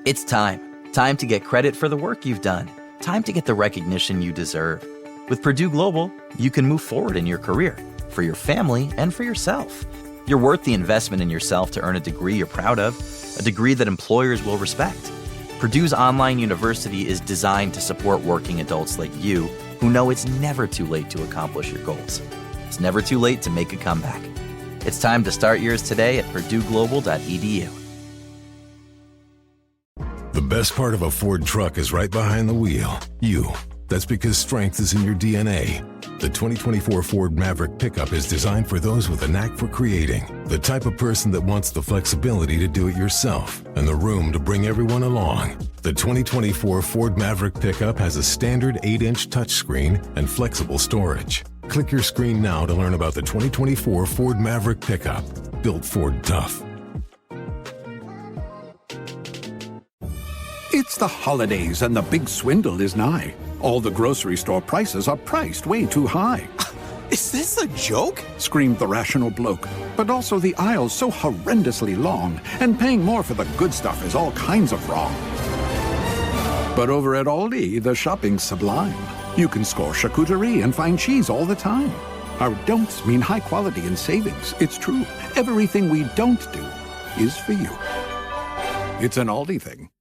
It's time. Time to get credit for the work you've done. Time to get the recognition you deserve. With Purdue Global, you can move forward in your career, for your family, and for yourself. You're worth the investment in yourself to earn a degree you're proud of, a degree that employers will respect. Purdue's online university is designed to support working adults like you who know it's never too late to accomplish your goals. It's never too late to make a comeback. It's time to start yours today at purdueglobal.edu. The best part of a Ford truck is right behind the wheel. You. That's because strength is in your DNA. The 2024 Ford Maverick pickup is designed for those with a knack for creating. The type of person that wants the flexibility to do it yourself and the room to bring everyone along. The 2024 Ford Maverick pickup has a standard 8-inch touchscreen and flexible storage. Click your screen now to learn about the 2024 Ford Maverick pickup. Built Ford tough. It's the holidays and the big swindle is nigh. All the grocery store prices are priced way too high. Is this a joke? Screamed the rational bloke. But also the aisle's so horrendously long, and paying more for the good stuff is all kinds of wrong. But over at Aldi, the shopping's sublime. You can score charcuterie and find cheese all the time. Our don'ts mean high quality and savings. It's true. Everything we don't do is for you. It's an Aldi thing.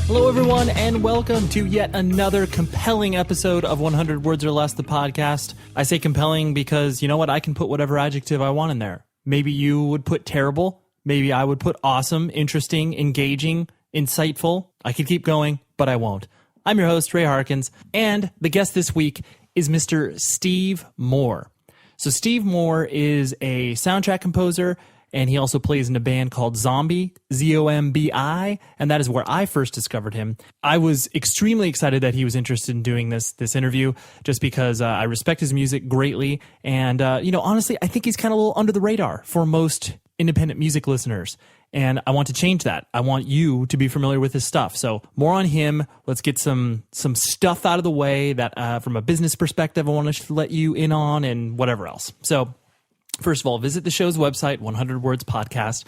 Hello, everyone, and welcome to yet another compelling episode of 100 Words or Less, the podcast. I say compelling because, you know what, I can put whatever adjective I want in there. Maybe you would put terrible. Maybe I would put awesome, interesting, engaging, insightful. I could keep going, but I won't. I'm your host, Ray Harkins, and the guest this week is Mr. Steve Moore. So Steve Moore is a soundtrack composer, and he also plays in a band called Zombi, Z-O-M-B-I, and that is where I first discovered him. I was extremely excited that he was interested in doing this interview, just because I respect his music greatly, and honestly, I think he's kind of a little under the radar for most independent music listeners, and I want to change that. I want you to be familiar with his stuff. So more on him. Let's get some stuff out of the way that, from a business perspective, I want to let you in on, and whatever else. So first of all, visit the show's website, 100 Words Podcast.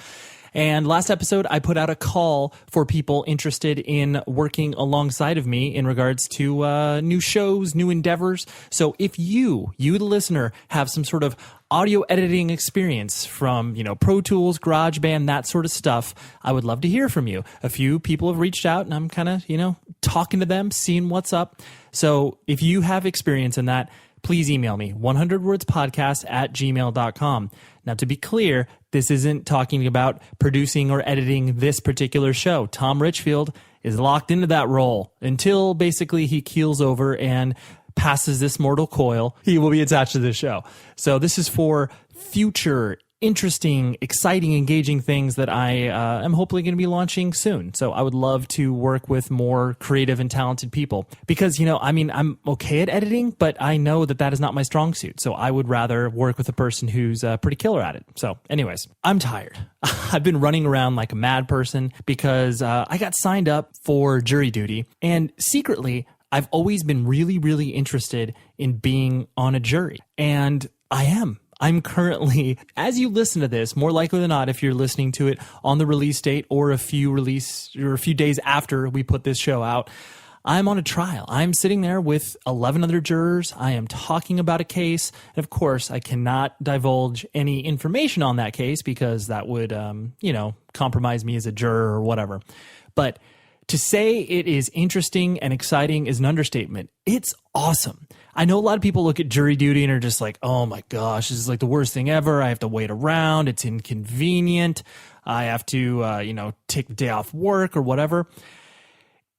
And last episode, I put out a call for people interested in working alongside of me in regards to new shows, new endeavors. So if you, the listener, have some sort of audio editing experience from, Pro Tools, GarageBand, that sort of stuff, I would love to hear from you. A few people have reached out, and I'm kind of, talking to them, seeing what's up. So if you have experience in that, please email me, 100wordspodcast@gmail.com. Now, to be clear, this isn't talking about producing or editing this particular show. Tom Richfield is locked into that role until basically he keels over and passes this mortal coil. He will be attached to this show. So this is for future interesting, exciting, engaging things that I am hopefully going to be launching soon. So I would love to work with more creative and talented people because, I'm okay at editing, but I know that is not my strong suit. So I would rather work with a person who's pretty killer at it. So anyways, I'm tired. I've been running around like a mad person because I got signed up for jury duty, and secretly, I've always been really, really interested in being on a jury, and I am. I'm currently, as you listen to this, more likely than not, if you're listening to it on the release date or a few days after we put this show out, I'm on a trial. I'm sitting there with 11 other jurors. I am talking about a case. And of course, I cannot divulge any information on that case because that would, compromise me as a juror or whatever. But to say it is interesting and exciting is an understatement. It's awesome. I know a lot of people look at jury duty and are just like, oh my gosh, this is like the worst thing ever. I have to wait around. It's inconvenient. I have to, take the day off work or whatever.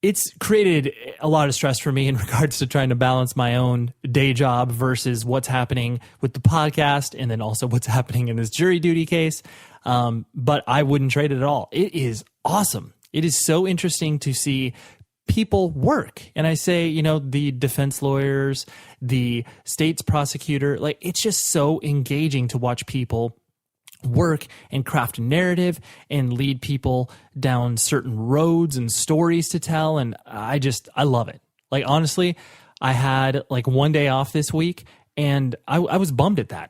It's created a lot of stress for me in regards to trying to balance my own day job versus what's happening with the podcast and then also what's happening in this jury duty case. But I wouldn't trade it at all. It is awesome. It is so interesting to see people work. And I say, the defense lawyers, the state's prosecutor, like it's just so engaging to watch people work and craft a narrative and lead people down certain roads and stories to tell. And I love it. Like, honestly, I had like one day off this week and I was bummed at that.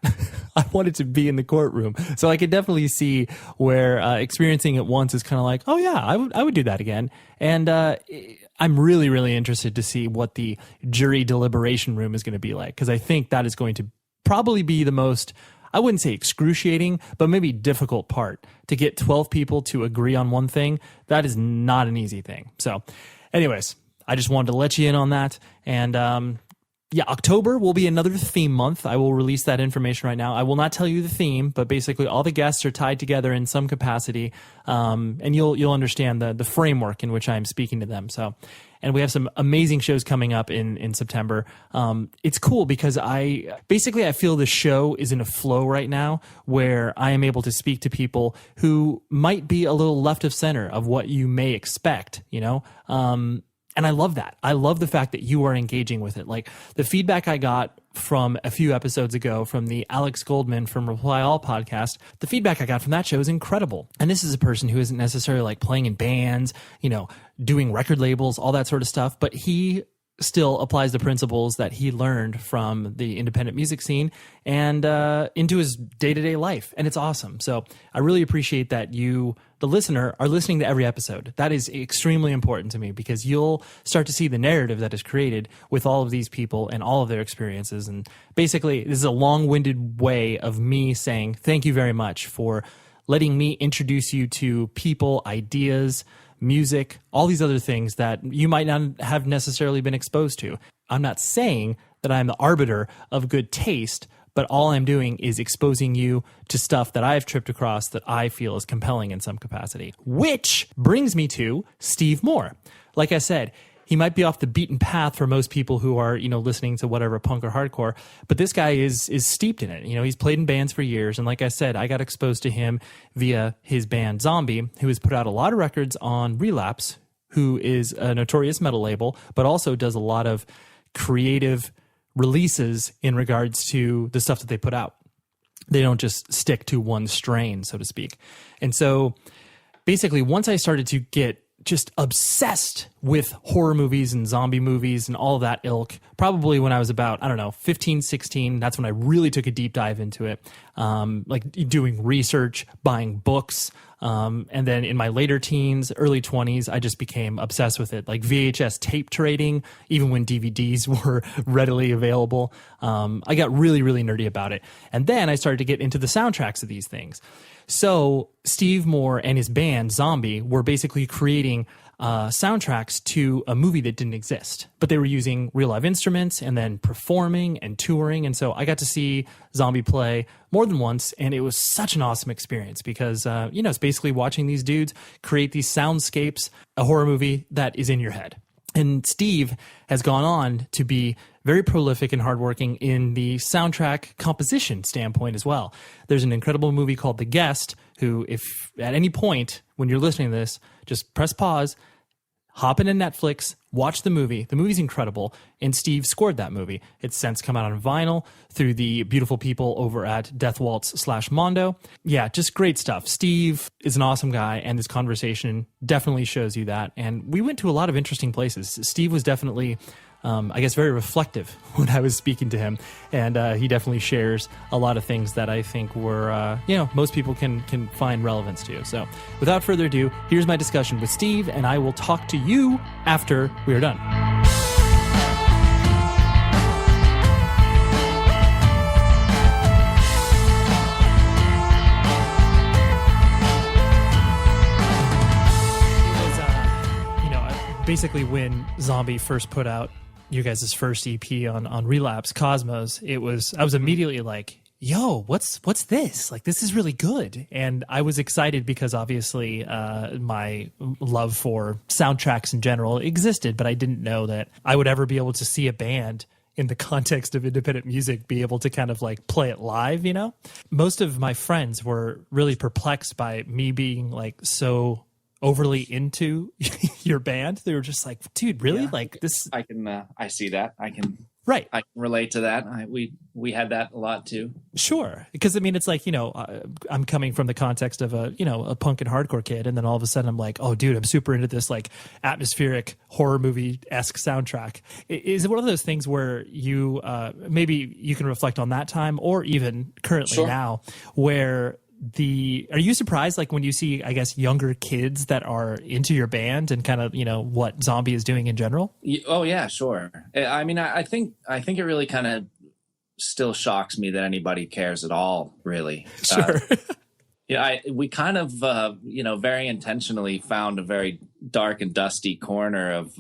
I wanted to be in the courtroom. So I could definitely see where experiencing it once is kind of like, oh yeah, I would do that again. And I'm really, really interested to see what the jury deliberation room is going to be like, because I think that is going to probably be the most, I wouldn't say excruciating, but maybe difficult part. To get 12 people to agree on one thing, that is not an easy thing. So anyways, I just wanted to let you in on that. And yeah, October will be another theme month. I will release that information right now. I will not tell you the theme, but basically all the guests are tied together in some capacity, and you'll understand the framework in which I'm speaking to them. So, and we have some amazing shows coming up in September. It's cool because I feel the show is in a flow right now where I am able to speak to people who might be a little left of center of what you may expect, you know? And I love that. I love the fact that you are engaging with it. Like the feedback I got from a few episodes ago from the Alex Goldman from Reply All podcast, the feedback I got from that show is incredible. And this is a person who isn't necessarily like playing in bands, you know, doing record labels, all that sort of stuff, but he still applies the principles that he learned from the independent music scene and into his day-to-day life. And it's awesome. So I really appreciate that you, the listener, are listening to every episode. That is extremely important to me because you'll start to see the narrative that is created with all of these people and all of their experiences. And basically, this is a long-winded way of me saying thank you very much for letting me introduce you to people, ideas, music, all these other things that you might not have necessarily been exposed to. I'm not saying that I'm the arbiter of good taste, but all I'm doing is exposing you to stuff that I've tripped across that I feel is compelling in some capacity. Which brings me to Steve Moore. Like I said, he might be off the beaten path for most people who are, you know, listening to whatever punk or hardcore, but this guy is steeped in it. You know, he's played in bands for years. And like I said, I got exposed to him via his band Zombi, who has put out a lot of records on Relapse, who is a notorious metal label, but also does a lot of creative releases in regards to the stuff that they put out. They don't just stick to one strain, so to speak. And so basically, once I started to get just obsessed with horror movies and zombie movies and all of that ilk, probably when I was about, 15, 16, that's when I really took a deep dive into it. Like doing research, buying books. And then in my later teens, early 20s, I just became obsessed with it. Like VHS tape trading, even when DVDs were readily available. I got really, really nerdy about it. And then I started to get into the soundtracks of these things. So Steve Moore and his band Zombi were basically creating soundtracks to a movie that didn't exist, but they were using real live instruments and then performing and touring. And so I got to see Zombi play more than once, and it was such an awesome experience because, it's basically watching these dudes create these soundscapes, a horror movie that is in your head. And Steve has gone on to be very prolific and hardworking in the soundtrack composition standpoint as well. There's an incredible movie called The Guest, who, if at any point when you're listening to this, just press pause, hop into Netflix, watch the movie. The movie's incredible, and Steve scored that movie. It's since come out on vinyl through the beautiful people over at Death Waltz/Mondo. Yeah, just great stuff. Steve is an awesome guy, and this conversation definitely shows you that. And we went to a lot of interesting places. Steve was definitely very reflective when I was speaking to him. And he definitely shares a lot of things that I think were, most people can find relevance to. So without further ado, here's my discussion with Steve, and I will talk to you after we are done. Basically, when Zombi first put out you guys' first EP on Relapse, Cosmos, I was immediately like, yo, what's this? Like, this is really good. And I was excited because obviously my love for soundtracks in general existed, but I didn't know that I would ever be able to see a band in the context of independent music be able to kind of like play it live, you know? Most of my friends were really perplexed by me being like so overly into your band. They were just like, dude, really? Yeah, like this? I see that. I can Right. I can relate to that. We had that a lot too. Sure. Because I mean, it's like, I'm coming from the context of a punk and hardcore kid. And then all of a sudden I'm like, oh, dude, I'm super into this like atmospheric horror movie-esque soundtrack. Is it one of those things where you, maybe you can reflect on that time or even currently Sure. now where are you surprised like when you see, I guess, younger kids that are into your band and kind of, what Zombie is doing in general? Oh yeah, sure. I mean, I think it really kind of still shocks me that anybody cares at all, really. Sure. We kind of, very intentionally found a very dark and dusty corner of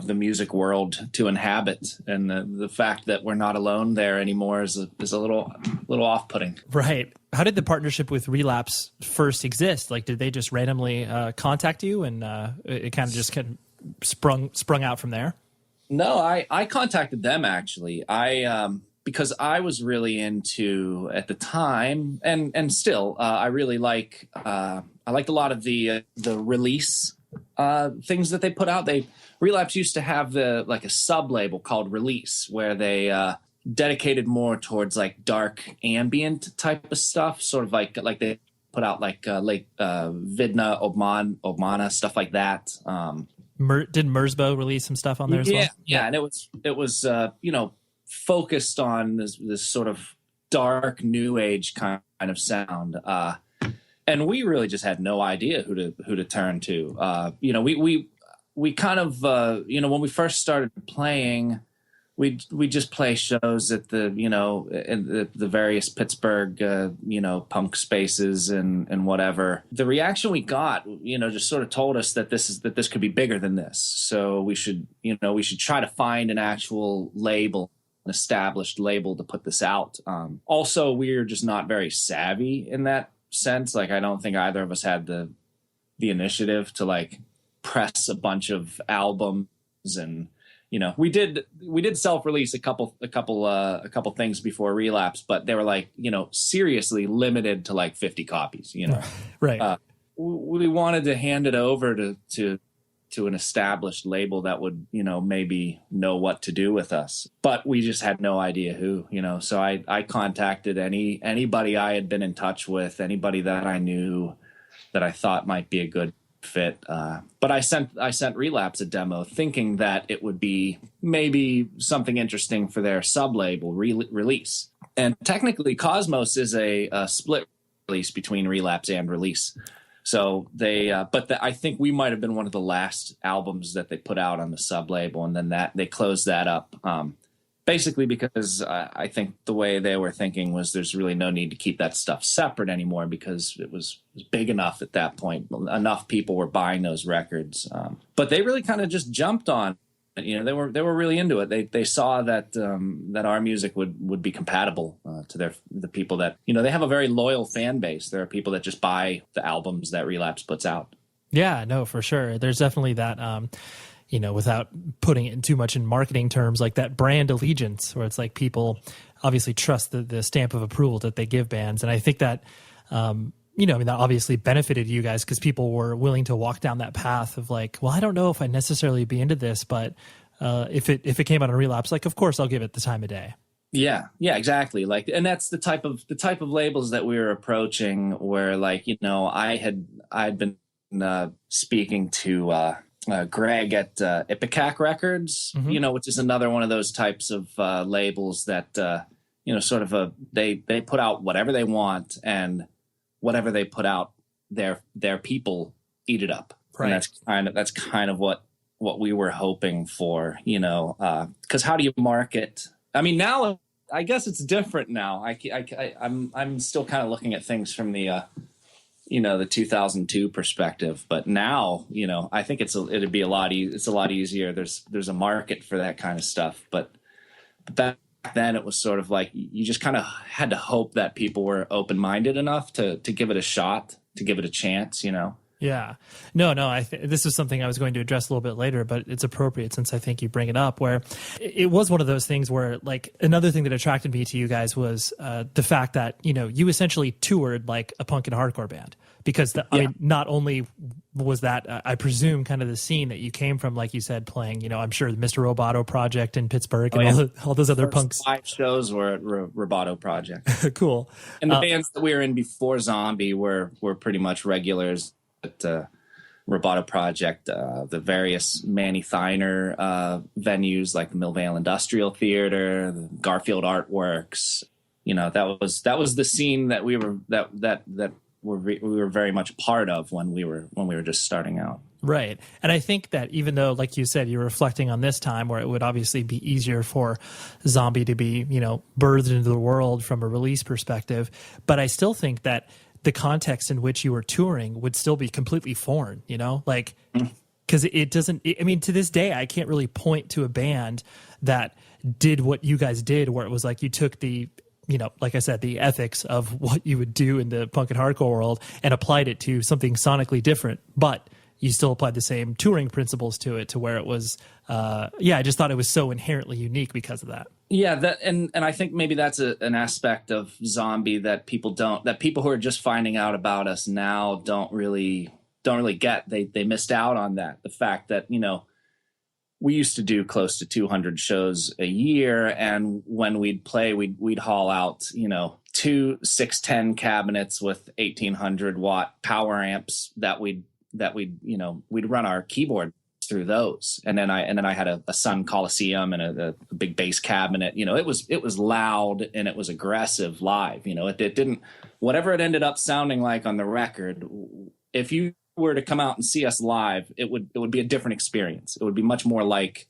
the music world to inhabit, and the fact that we're not alone there anymore is a little off-putting. Right. How did the partnership with Relapse first exist? Like, did they just randomly contact you, and it kind of sprung out from there? No, I contacted them actually. Because I was really into at the time, and still, I really I liked a lot of the release things that they put out. Relapse used to have a sub label called Release, where they dedicated more towards like dark ambient type of stuff, sort of like they put out Vidna, Obmana, stuff like that. Did Merzbow release some stuff on there as well? Yeah, and it was focused on this sort of dark new age kind of sound. And we really just had no idea who to turn to. We kind of when we first started playing, we just play shows at the in the various Pittsburgh punk spaces and whatever. The reaction we got just sort of told us that this could be bigger than this. So we should try to find an actual label, an established label to put this out. Also, we're just not very savvy in that sense. Like, I don't think either of us had the initiative to like press a bunch of albums, and we did self-release a couple things before Relapse, but they were like seriously limited to like 50 copies. Right. We wanted to hand it over to an established label that would maybe know what to do with us, but we just had no idea who. So I contacted anybody I had been in touch with, anybody that I knew that I thought might be a good fit. But I sent Relapse a demo thinking that it would be maybe something interesting for their sub-label Release. And technically Cosmos is a split release between Relapse and Release. So I think we might have been one of the last albums that they put out on the sub-label, and then they closed that up. Basically because I think the way they were thinking was there's really no need to keep that stuff separate anymore, because it was big enough at that point. Enough people were buying those records. But they really kind of just jumped on it. They were really into it. They saw that our music would be compatible to the people that, they have a very loyal fan base. There are people that just buy the albums that Relapse puts out. Yeah, no, for sure. There's definitely that without putting it in too much in marketing terms, like that brand allegiance, where it's like people obviously trust the stamp of approval that they give bands. And I think that, that obviously benefited you guys, because people were willing to walk down that path of like, well, I don't know if I'd necessarily be into this, but if it came out on Relapse, like, of course I'll give it the time of day. Yeah, exactly. Like, and that's the type of labels that we were approaching, where like, I'd been speaking to, Greg at Ipecac Records, Mm-hmm. Which is another one of those types of labels that sort of they put out whatever they want, and whatever they put out, their people eat it up. Right. And that's kind of what we were hoping for, because how do you market? I mean, now I guess it's different now. I'm still kind of looking at things from the the 2002 perspective, but now, I think it's a lot easier. There's a market for that kind of stuff. But back then it was sort of like, you just kind of had to hope that people were open-minded enough to give it a shot, to give it a chance, Yeah. No, this is something I was going to address a little bit later, but it's appropriate since I think you bring it up, where it was one of those things where, like, another thing that attracted me to you guys was the fact that, you know, you essentially toured like a punk and hardcore band. Because, I mean, not only was that, I presume, kind of the scene that you came from, like you said, playing, you know, I'm sure the Mr. Roboto Project in Pittsburgh and all those other punks. 5 shows were at Roboto Project. Cool. And the bands that we were in before Zombie were pretty much regulars at Roboto Project, the various Manny Thiner venues like the Millvale Industrial Theater, the Garfield Artworks. You know, that was the scene that we were we were very much a part of when we were just starting out. Right. And I think that even though, like you said, you're reflecting on this time where it would obviously be easier for Zombie to be, you know, birthed into the world from a release perspective, but I still think that the context in which you were touring would still be completely foreign, you know, like, because it doesn't, I mean, to this day, I can't really point to a band that did what you guys did, where it was like you took the, you know, like I said, the ethics of what you would do in the punk and hardcore world and applied it to something sonically different, but you still applied the same touring principles to it, to where it was, I just thought it was so inherently unique because of that. Yeah, that and I think maybe that's an aspect of Zombie that people who are just finding out about us now don't really get. They missed out on that. The fact that, you know, we used to do close to 200 shows a year, and when we'd play, we'd haul out, you know, 2 610 cabinets with 1800 watt power amps that we'd run our keyboard through those, and then I had a Sun Coliseum and a big bass cabinet. You know, it was loud and it was aggressive live. You know, it didn't, whatever it ended up sounding like on the record, if you were to come out and see us live, it would be a different experience. It would be much more like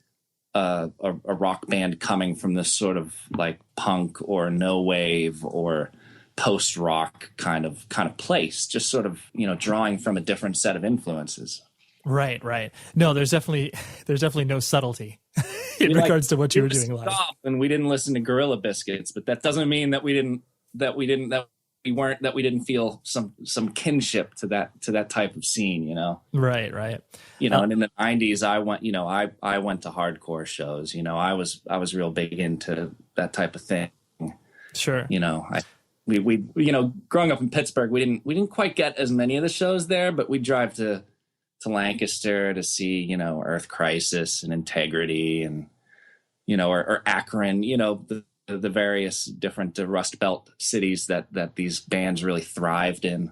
a rock band coming from this sort of like punk or no wave or post rock kind of place, just sort of, you know, drawing from a different set of influences. Right. No, there's definitely no subtlety in regards to what you were doing live. And we didn't listen to Gorilla Biscuits, but that doesn't mean that we didn't feel some kinship to that type of scene, you know? Right. You know, and in the 90s, I went to hardcore shows. You know, I was real big into that type of thing. Sure. You know, we you know, growing up in Pittsburgh, we didn't quite get as many of the shows there, but we'd drive to Lancaster to see, you know, Earth Crisis and Integrity and, you know, or Akron, you know, the various different Rust Belt cities that these bands really thrived in.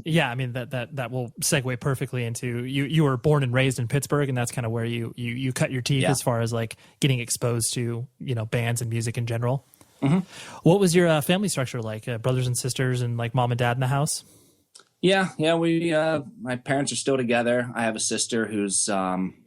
Yeah, I mean that will segue perfectly into you were born and raised in Pittsburgh, and that's kind of where you cut your teeth as far as like getting exposed to, you know, bands and music in general. Mm-hmm. What was your family structure like? Brothers and sisters and like mom and dad in the house? Yeah. We my parents are still together. I have a sister who's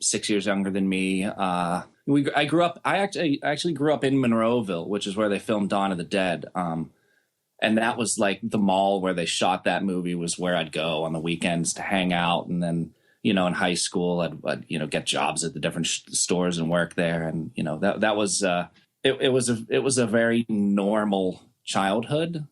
6 years younger than me. I actually grew up in Monroeville, which is where they filmed Dawn of the Dead. And that was like the mall where they shot that movie was where I'd go on the weekends to hang out. And then, you know, in high school, I'd you know, get jobs at the different stores and work there. And, you know, that was, it was a very normal childhood,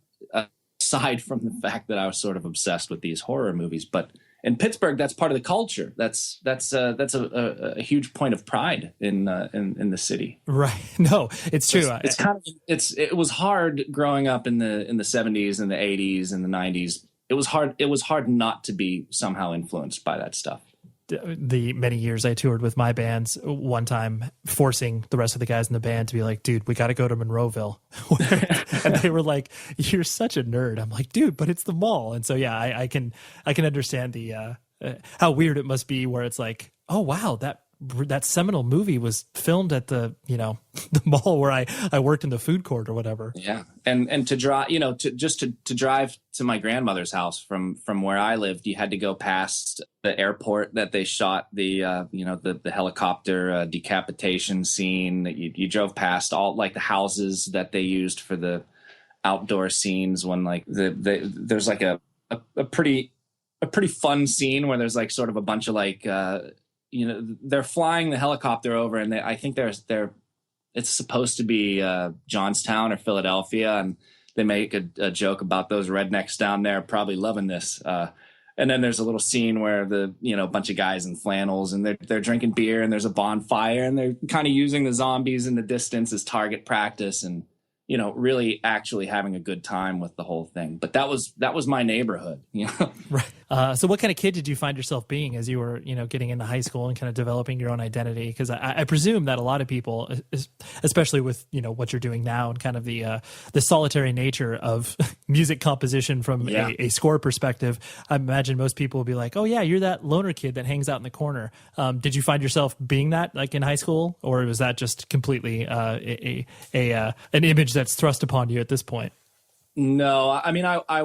aside from the fact that I was sort of obsessed with these horror movies. But in Pittsburgh, that's part of the culture. That's a huge point of pride in the city. Right. No, it's true. It was hard growing up in the 70s and the 80s and the 90s. It was hard not to be somehow influenced by that stuff. The many years I toured with my bands, one time forcing the rest of the guys in the band to be like, dude, we got to go to Monroeville. And they were like, you're such a nerd. I'm like, dude, but it's the mall. And so, yeah, I can understand the how weird it must be where it's like, oh, wow, that seminal movie was filmed at the, you know, the mall where I worked in the food court or whatever. Yeah. And to drive, you know, to drive to my grandmother's house from where I lived, you had to go past the airport that they shot the, you know, the helicopter decapitation scene. You drove past all like the houses that they used for the outdoor scenes when like there's like a pretty fun scene where there's like sort of a bunch of like, you know, they're flying the helicopter over, and I think it's supposed to be Johnstown or Philadelphia, and they make a joke about those rednecks down there probably loving this. And then there's a little scene where a bunch of guys in flannels and they're drinking beer and there's a bonfire and they're kind of using the zombies in the distance as target practice and, really actually having a good time with the whole thing. But that was my neighborhood, Right. So what kind of kid did you find yourself being as you were, getting into high school and kind of developing your own identity? Because I presume that a lot of people, especially with, what you're doing now and kind of the solitary nature of music composition from a score perspective, I imagine most people will be like, oh yeah, you're that loner kid that hangs out in the corner. Did you find yourself being that like in high school, or was that just completely an image that's thrust upon you at this point? No, I mean, I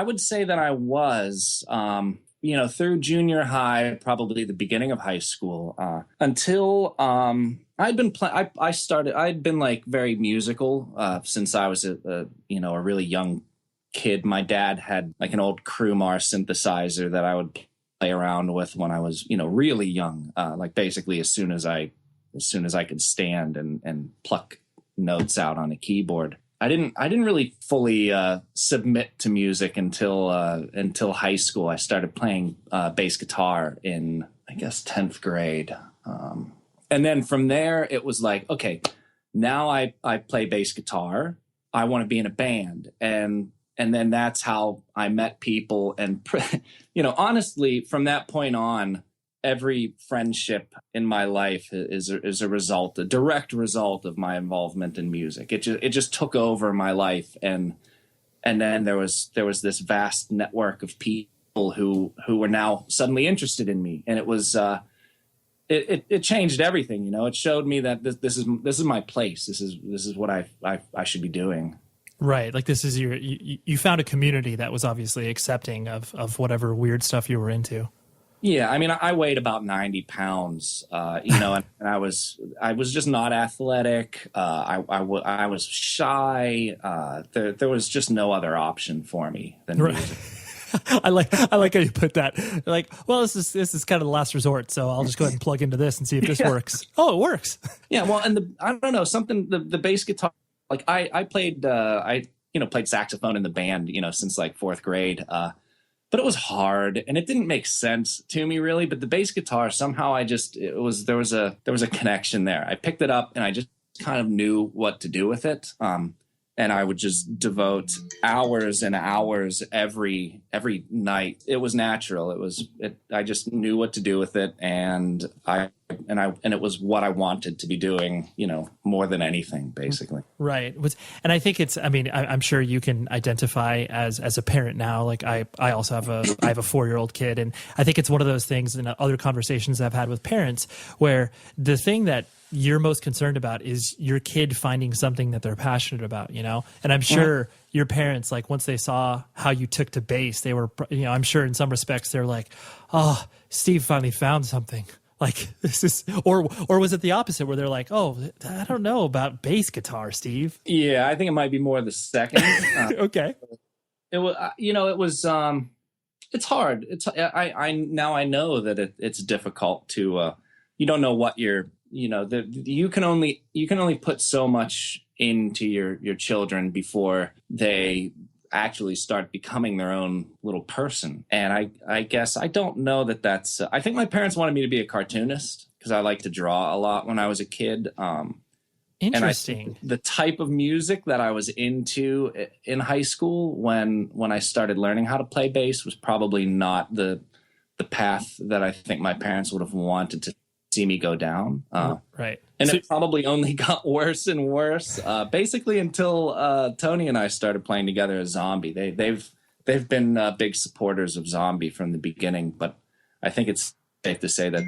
would say that I was, through junior high, probably the beginning of high school, until I'd been like very musical since I was a really young kid. My dad had like an old Crumar synthesizer that I would play around with when I was, really young, like basically as soon as I could stand and pluck notes out on a keyboard. I didn't really fully submit to music until high school. I started playing bass guitar in, I guess, 10th grade. And then from there, it was like, okay, now I play bass guitar. I want to be in a band. And then that's how I met people. And, honestly, from that point on, every friendship in my life is a direct result of my involvement in music. It just took over my life, and then there was this vast network of people who were now suddenly interested in me, and it was it changed everything. It showed me that this is my place. This is what I should be doing. Right, like this is you found a community that was obviously accepting of whatever weird stuff you were into. Yeah, I mean, I weighed about 90 pounds, and I was just not athletic. I was shy. There was just no other option for me than music. I like how you put that. Like, well, this is kind of the last resort, so I'll just go ahead and plug into this and see if this works. Oh, it works. Yeah, well, and I don't know, the bass guitar. Like I played played saxophone in the band, since like 4th grade. But it was hard and it didn't make sense to me really. But the bass guitar, somehow there was a connection there. I picked it up and I just kind of knew what to do with it. And I would just devote hours and hours every night. It was natural. I just knew what to do with it, and it was what I wanted to be doing, more than anything, basically. Right. And I think I'm sure you can identify as a parent now. Like I also have a 4-year-old kid, and I think it's one of those things in other conversations I've had with parents where the thing that you're most concerned about is your kid finding something that they're passionate about, And I'm sure your parents, like once they saw how you took to bass, they were, I'm sure in some respects they're like, oh, Steve finally found something. Like this is, or was it the opposite where they're like, oh, I don't know about bass guitar, Steve? Yeah, I think it might be more the second. Okay. It was, it's hard. I know that it's difficult to, you don't know what you can only put so much into your children before they actually start becoming their own little person. And I guess I don't know that's I think my parents wanted me to be a cartoonist because I like to draw a lot when I was a kid. Interesting. And the type of music that I was into in high school when I started learning how to play bass was probably not the path that I think my parents would have wanted to see me go down. Right. And it probably only got worse and worse, basically until Tony and I started playing together as Zombi. They've been big supporters of Zombi from the beginning, but I think it's safe to say that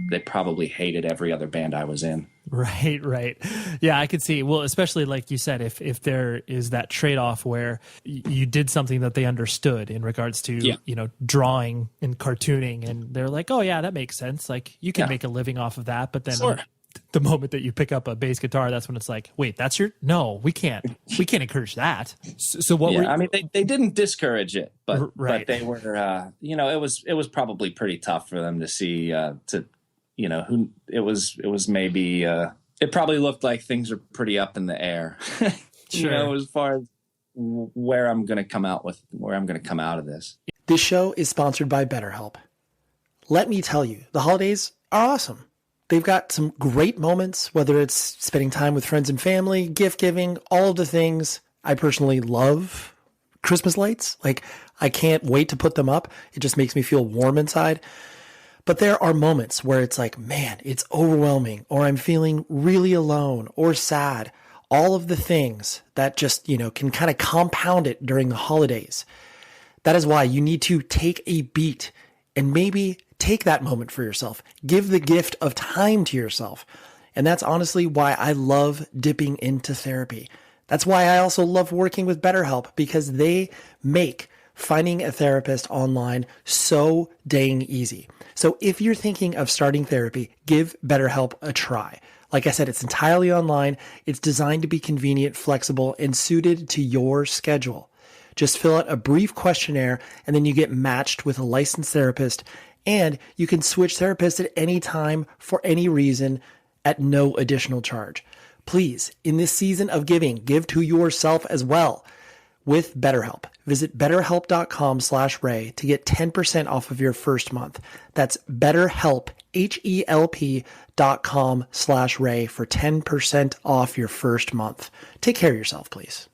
they probably hated every other band I was in. Right. Yeah, I could see. Well, especially like you said, if there is that trade-off where you did something that they understood in regards to, drawing and cartooning, and they're like, oh yeah, that makes sense. Like you can make a living off of that. But then the moment that you pick up a bass guitar, that's when it's like, wait, we can't encourage that. So what I mean, they didn't discourage it, but they were, it was probably pretty tough for them to see, who it was maybe, it probably looked like things were pretty up in the air, Sure. As far as where I'm going to come out of this. This show is sponsored by BetterHelp. Let me tell you, the holidays are awesome. They've got some great moments, whether it's spending time with friends and family, gift giving, all of the things. I personally love Christmas lights. Like, I can't wait to put them up. It just makes me feel warm inside. But there are moments where it's like, man, it's overwhelming, or I'm feeling really alone or sad. All of the things that just, can kind of compound it during the holidays. That is why you need to take a beat and maybe take that moment for yourself. Give the gift of time to yourself. And that's honestly why I love dipping into therapy. That's why I also love working with BetterHelp, because they make finding a therapist online so dang easy. So if you're thinking of starting therapy, give BetterHelp a try. Like I said, it's entirely online. It's designed to be convenient, flexible, and suited to your schedule. Just fill out a brief questionnaire, and then you get matched with a licensed therapist, and you can switch therapists at any time for any reason at no additional charge. Please, in this season of giving, give to yourself as well with BetterHelp. Visit betterhelp.com/Ray to get 10% off of your first month. That's BetterHelp, HELP.com/Ray for 10% off your first month. Take care of yourself, please.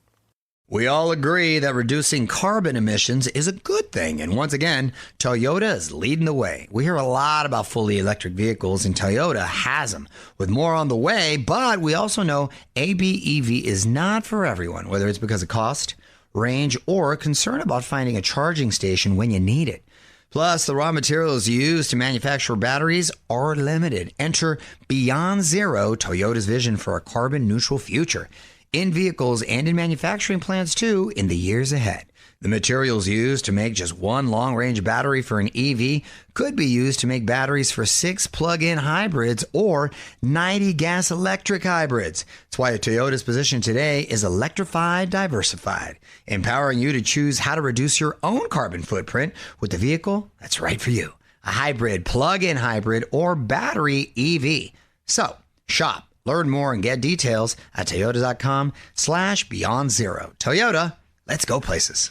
We all agree that reducing carbon emissions is a good thing. And once again, Toyota is leading the way. We hear a lot about fully electric vehicles, and Toyota has them, with more on the way. But we also know ABEV is not for everyone, whether it's because of cost, range, or concern about finding a charging station when you need it. Plus, the raw materials used to manufacture batteries are limited. Enter Beyond Zero, Toyota's vision for a carbon-neutral future. In vehicles and in manufacturing plants, too, in the years ahead. The materials used to make just one long-range battery for an EV could be used to make batteries for 6 plug-in hybrids or 90 gas-electric hybrids. That's why Toyota's position today is electrified, diversified, empowering you to choose how to reduce your own carbon footprint with the vehicle that's right for you. A hybrid, plug-in hybrid, or battery EV. So, shop. Learn more and get details at toyota.com/Beyond Zero. Toyota, let's go places.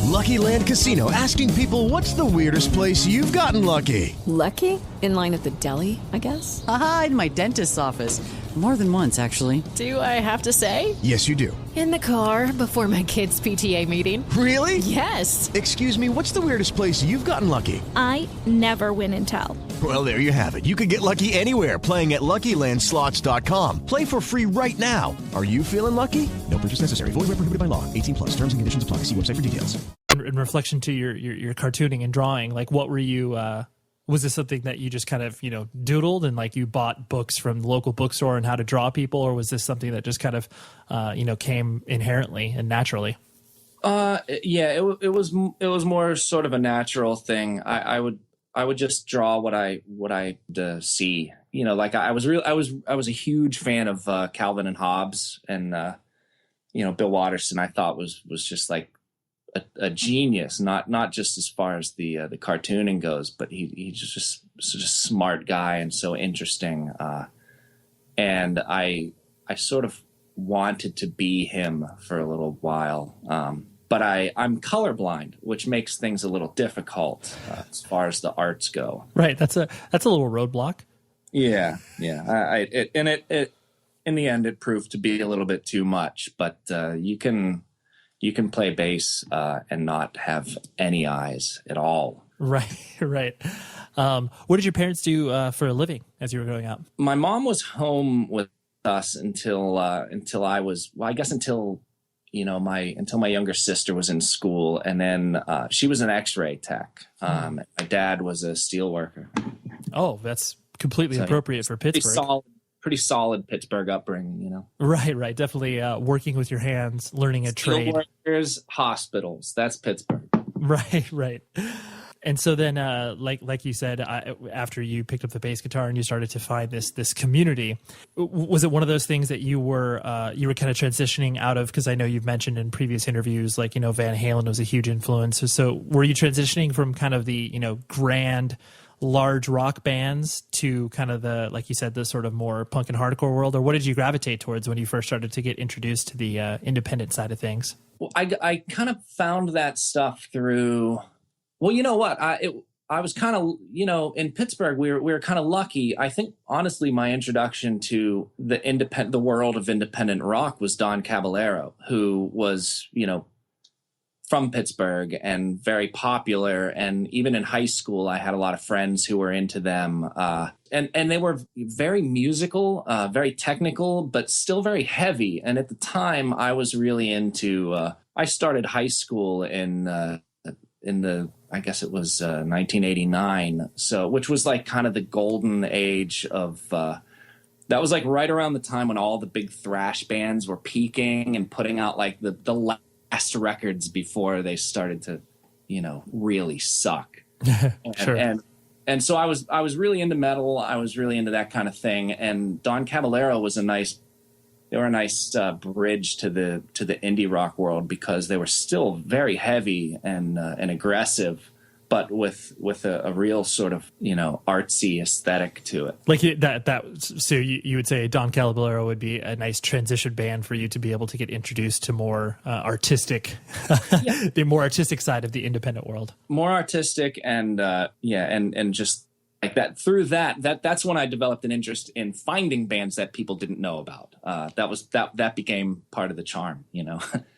Lucky Land Casino, asking people, what's the weirdest place you've gotten lucky? Lucky? In line at the deli, I guess? Aha, in my dentist's office. More than once, actually. Do I have to say? Yes, you do. In the car before my kids' PTA meeting. Really? Yes. Excuse me, what's the weirdest place you've gotten lucky? I never win and tell. Well, there you have it. You can get lucky anywhere, playing at LuckyLandSlots.com. Play for free right now. Are you feeling lucky? No purchase necessary. Void where prohibited by law. 18+. Terms and conditions apply. See website for details. In reflection to your cartooning and drawing, like, what were you? Was this something that you just kind of doodled and like you bought books from the local bookstore and how to draw people, or was this something that just kind of came inherently and naturally? Yeah, it was more sort of a natural thing. I would just draw what I see. Like I was a huge fan of Calvin and Hobbes, and Bill Watterson. I thought was just like a genius, not just as far as the cartooning goes, but he's just such a smart guy and so interesting. And I sort of wanted to be him for a little while. But I'm colorblind, which makes things a little difficult as far as the arts go. Right. That's a little roadblock. Yeah. It in the end, it proved to be a little bit too much, but you can play bass and not have any eyes at all. Right. What did your parents do for a living as you were growing up? My mom was home with us until I was, well, I guess until my younger sister was in school, and then she was an X-ray tech. My dad was a steel worker. Oh, that's completely appropriate for Pittsburgh. Pretty solid Pittsburgh upbringing, Right. Definitely working with your hands, learning a trade. Steel workers, hospitals. That's Pittsburgh. Right. And so then, like you said, after you picked up the bass guitar and you started to find this community, was it one of those things that you were kind of transitioning out of? Because I know you've mentioned in previous interviews, like Van Halen was a huge influence. So were you transitioning from kind of the grand, large rock bands to kind of the, like you said, the sort of more punk and hardcore world, or what did you gravitate towards when you first started to get introduced to the independent side of things? Well, I kind of found that stuff through Well, you know what? I was kind of, in Pittsburgh, we were kind of lucky. I think, honestly, my introduction to the world of independent rock was Don Caballero, who was, from Pittsburgh and very popular. And even in high school, I had a lot of friends who were into them. And they were very musical, very technical, but still very heavy. And at the time, I was really into, I started high school in the, I guess it was 1989. So, which was like kind of the golden age of, that was like right around the time when all the big thrash bands were peaking and putting out like the last records before they started to, really suck. Sure. And so I was really into metal. I was really into that kind of thing. And Don Caballero was a nice bridge to the indie rock world, because they were still very heavy and aggressive, but with a real sort of artsy aesthetic to it. Like so you would say Don Caballero would be a nice transition band for you to be able to get introduced to more artistic, the more artistic side of the independent world. More artistic and just like that. Through that's when I developed an interest in finding bands that people didn't know about. That became part of the charm,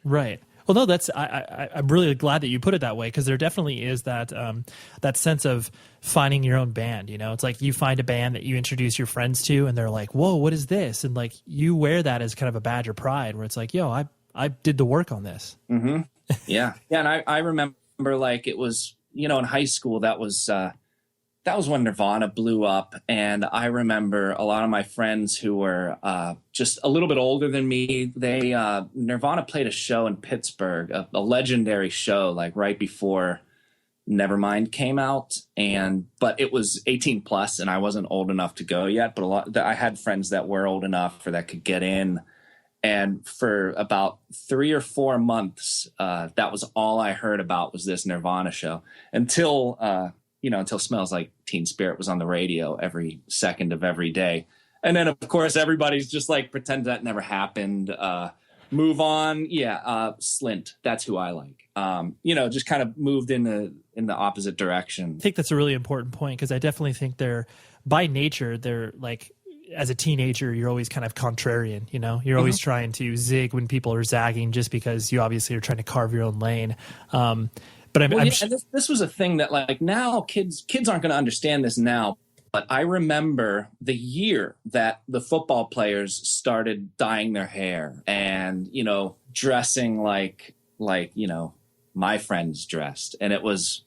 Right. Well, no, that's I'm really glad that you put it that way, because there definitely is that that sense of finding your own band. It's like you find a band that you introduce your friends to, and they're like, "Whoa, what is this?" And like you wear that as kind of a badge of pride, where it's like, "Yo, I did the work on this." Mm-hmm. Yeah, yeah, and I remember like it was in high school that was when Nirvana blew up. And I remember a lot of my friends who were just a little bit older than me. They Nirvana played a show in Pittsburgh, a legendary show, like right before Nevermind came out. But it was 18 plus, and I wasn't old enough to go yet. But I had friends that were old enough or that could get in. And for about 3 or 4 months, that was all I heard about was this Nirvana show until Smells Like Teen Spirit was on the radio every second of every day. And then, of course, everybody's just like, pretend that never happened. Move on. Yeah. Slint. That's who I like. Just kind of moved in the opposite direction. I think that's a really important point, because I definitely think by nature, they're like, as a teenager, you're always kind of contrarian, you're always trying to zig when people are zagging, just because you obviously are trying to carve your own lane. But and this was a thing that like now kids aren't going to understand this now. But I remember the year that the football players started dyeing their hair and, dressing like my friends dressed. And it was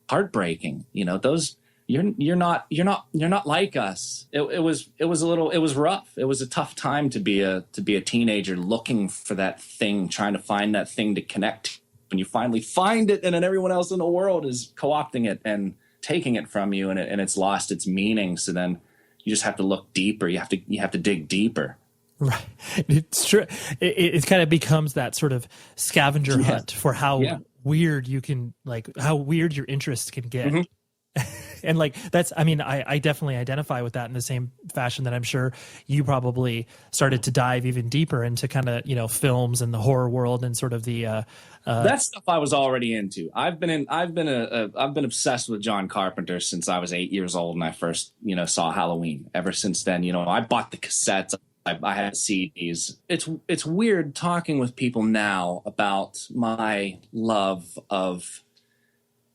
heartbreaking. Those you're not like us. It was rough. It was a tough time to be a teenager looking for that thing, trying to find that thing to connect. When you finally find it, and then everyone else in the world is co-opting it and taking it from you, and it's lost its meaning. So then you just have to look deeper. You have to dig deeper. Right. It's true. It kind of becomes that sort of scavenger hunt for how weird you can, like, how weird your interests can get. Mm-hmm. And like, I definitely identify with that in the same fashion that I'm sure you probably started to dive even deeper into kind of, films and the horror world and sort of the, that stuff I was already into. I've been obsessed with John Carpenter since I was 8 years old and I first, saw Halloween. Ever since then, I bought the cassettes. I had CDs. It's weird talking with people now about my love of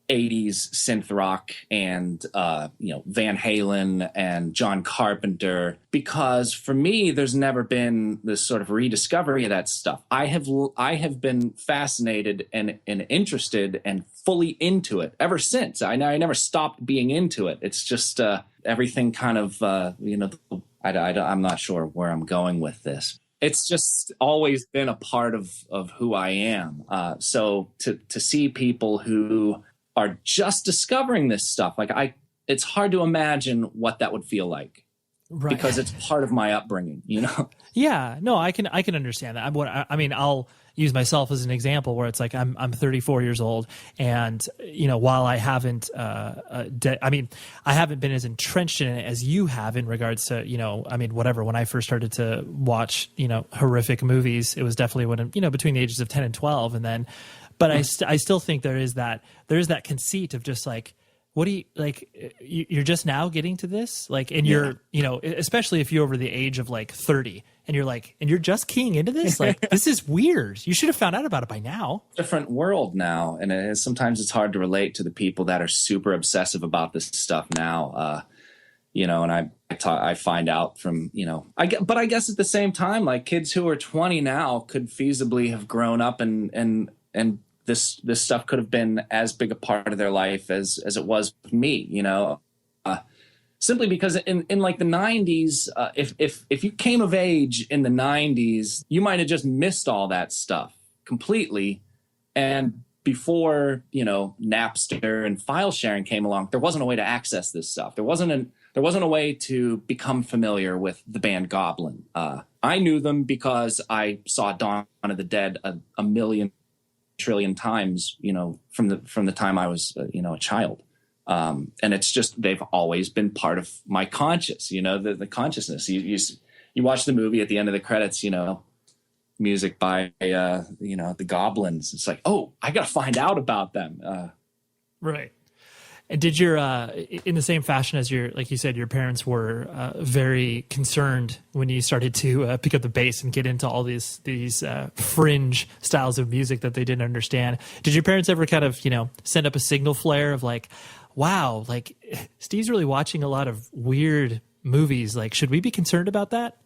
80s synth rock and Van Halen and John Carpenter, because for me there's never been this sort of rediscovery of that stuff. I have been fascinated and interested and fully into it ever since. I never stopped being into it. It's just everything kind of I'm not sure where I'm going with this. It's just always been a part of who I am. So to see people who are just discovering this stuff, it's hard to imagine what that would feel like, right? Because it's part of my upbringing, Yeah, no, I can understand that. I'll use myself as an example where it's like I'm 34 years old, and while I haven't I haven't been as entrenched in it as you have in regards to when I first started to watch horrific movies, it was definitely when between the ages of 10 and 12, and then But I still think there is that conceit of just like, what do you like? You're just now getting to this, like, and you're, you know, especially if you're over the age of like 30, and you're like, and you're just keying into this, like, this is weird. You should have found out about it by now. Different World now, and sometimes it's hard to relate to the people that are super obsessive about this stuff now. You know, and I find out from, you know, but I guess at the same time, like kids who are 20 now could feasibly have grown up and this stuff could have been as big a part of their life as it was with me, you know, simply because in like the 90s, if you came of age in the 90s, you might have just missed all that stuff completely. And before, you know, Napster and file sharing came along, there wasn't a way to access this stuff. There wasn't a way to become familiar with the band Goblin. I knew them because I saw Dawn of the Dead a million trillion times, you know, from the time I was, you know, a child. And it's just, they've always been part of my conscious, you know, the consciousness. You watch the movie at the end of the credits, you know, music by, you know, the Goblins. It's like, oh, I got to find out about them. Right. And did your, in the same fashion as like you said, your parents were very concerned when you started to pick up the bass and get into all these fringe styles of music that they didn't understand. Did your parents ever kind of, you know, send up a signal flare of like, wow, like Steve's really watching a lot of weird movies. Like, should we be concerned about that?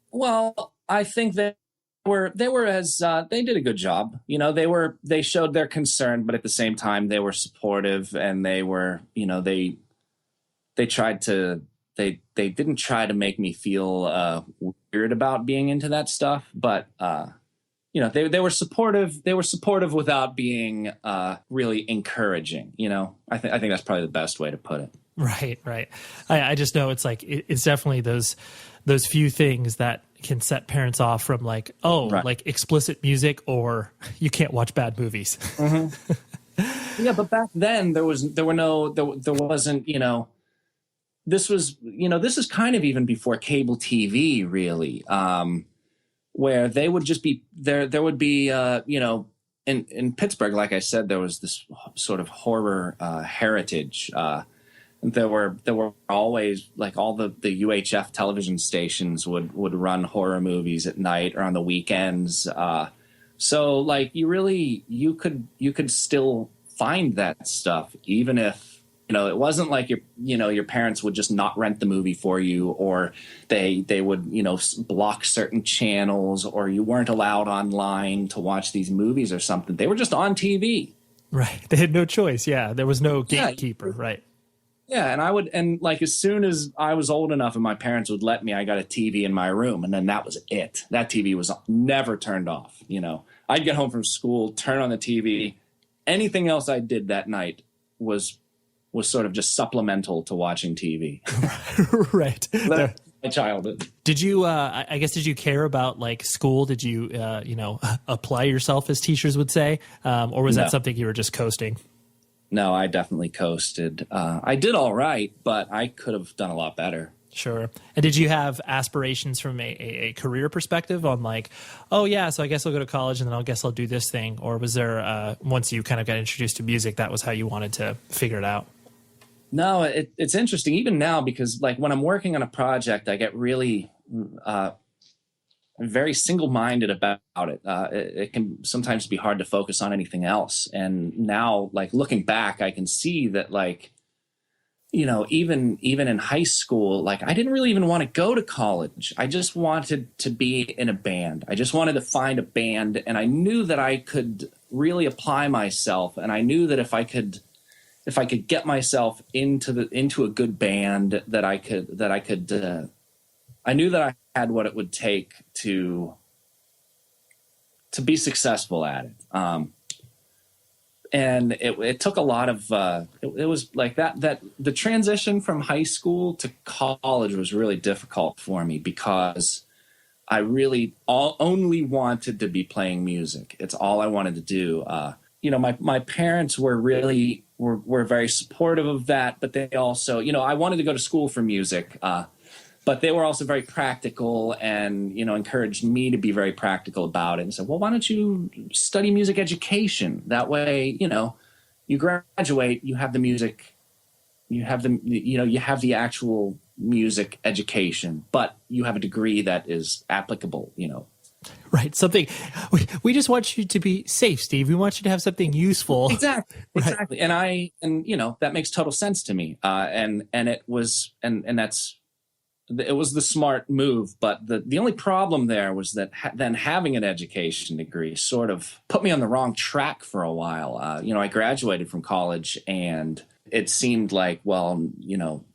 Well, I think that they did a good job. You know, they showed their concern, but at the same time they were supportive, and they were, you know, they didn't try to make me feel weird about being into that stuff, but you know, they were supportive. They were supportive without being really encouraging. You know, I think that's probably the best way to put it. Right. I just know it's like it's definitely those few things that can set parents off from like, oh, right, like explicit music, or you can't watch bad movies. Mm-hmm. Yeah, but back then there wasn't, you know, this is kind of even before cable TV really, where they would just be there would be, you know, in Pittsburgh, like I said, there was this sort of horror heritage. There were always, like, all the UHF television stations would run horror movies at night or on the weekends. So like you could still find that stuff, even if, you know, it wasn't like your parents would just not rent the movie for you, or they would, you know, block certain channels, or you weren't allowed online to watch these movies or something. They were just on TV. Right. They had no choice. Yeah. There was no gatekeeper. Yeah. Right. Yeah, and like as soon as I was old enough and my parents would let me, I got a TV in my room, and then that was it. That TV was never turned off. You know, I'd get home from school, turn on the TV. Anything else I did that night was sort of just supplemental to watching TV. Right. That's my childhood. Did you? I guess, did you care about like school? Did you, you know, apply yourself, as teachers would say, or was that something you were just coasting? No, I definitely coasted. I did all right, but I could have done a lot better. Sure. And did you have aspirations from a career perspective on like, oh yeah, so I guess I'll go to college and then I guess I'll do this thing? Or was there, once you kind of got introduced to music, that was how you wanted to figure it out? No, it's interesting even now, because like when I'm working on a project, I get really very single-minded about it. It can sometimes be hard to focus on anything else. And now, like looking back, I can see that, like, you know, even in high school, like I didn't really even want to go to college. I just wanted to be in a band. I just wanted to find a band, and I knew that I could really apply myself. And I knew that if I could get myself into a good band, that I could. I knew that I had what it would take to be successful at it. And it took a lot of, it was like that the transition from high school to college was really difficult for me, because I really only wanted to be playing music. It's all I wanted to do. You know, my parents were really, were very supportive of that, but they also, you know, I wanted to go to school for music, but they were also very practical and, encouraged me to be very practical about it and said, well, why don't you study music education? That way, you graduate, you have the music, you have the actual music education, but you have a degree that is applicable, Right. Something we just want you to be safe, Steve. We want you to have something useful. Exactly. Right. Exactly. And that makes total sense to me. And it was, and it was the smart move. But the only problem there was that then having an education degree sort of put me on the wrong track for a while. I graduated from college and it seemed like, well,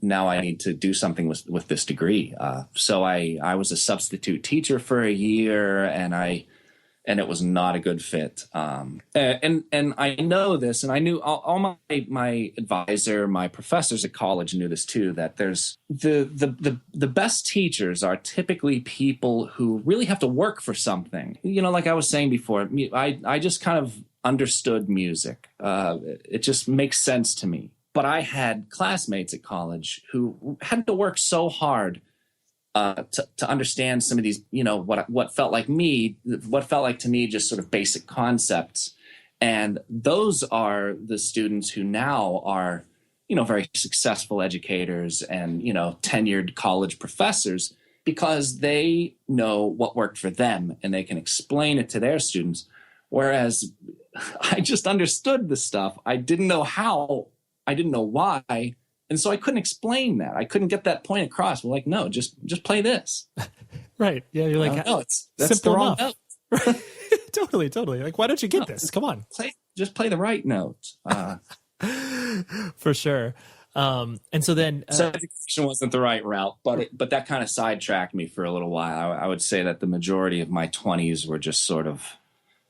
now I need to do something with this degree. So I was a substitute teacher for a year, and it was not a good fit. And I know this, and I knew all my advisor, my professors at college knew this too, that there's the best teachers are typically people who really have to work for something. Like I was saying before, I just kind of understood music. It just makes sense to me. But I had classmates at college who had to work so hard to understand some of these, what felt like to me just sort of basic concepts. And those are the students who now are, very successful educators and, tenured college professors, because they know what worked for them and they can explain it to their students. Whereas I just understood the stuff. I didn't know how. I didn't know why. And so I couldn't explain that. I couldn't get that point across. We're like, no, just play this. Right. Yeah. You're like, no, that's simple the wrong enough. note. Right. Totally. Like, why don't you get this? Come on. Just play the right note. For sure. And so then, so education wasn't the right route, but that kind of sidetracked me for a little while. I would say that the majority of my 20s were just sort of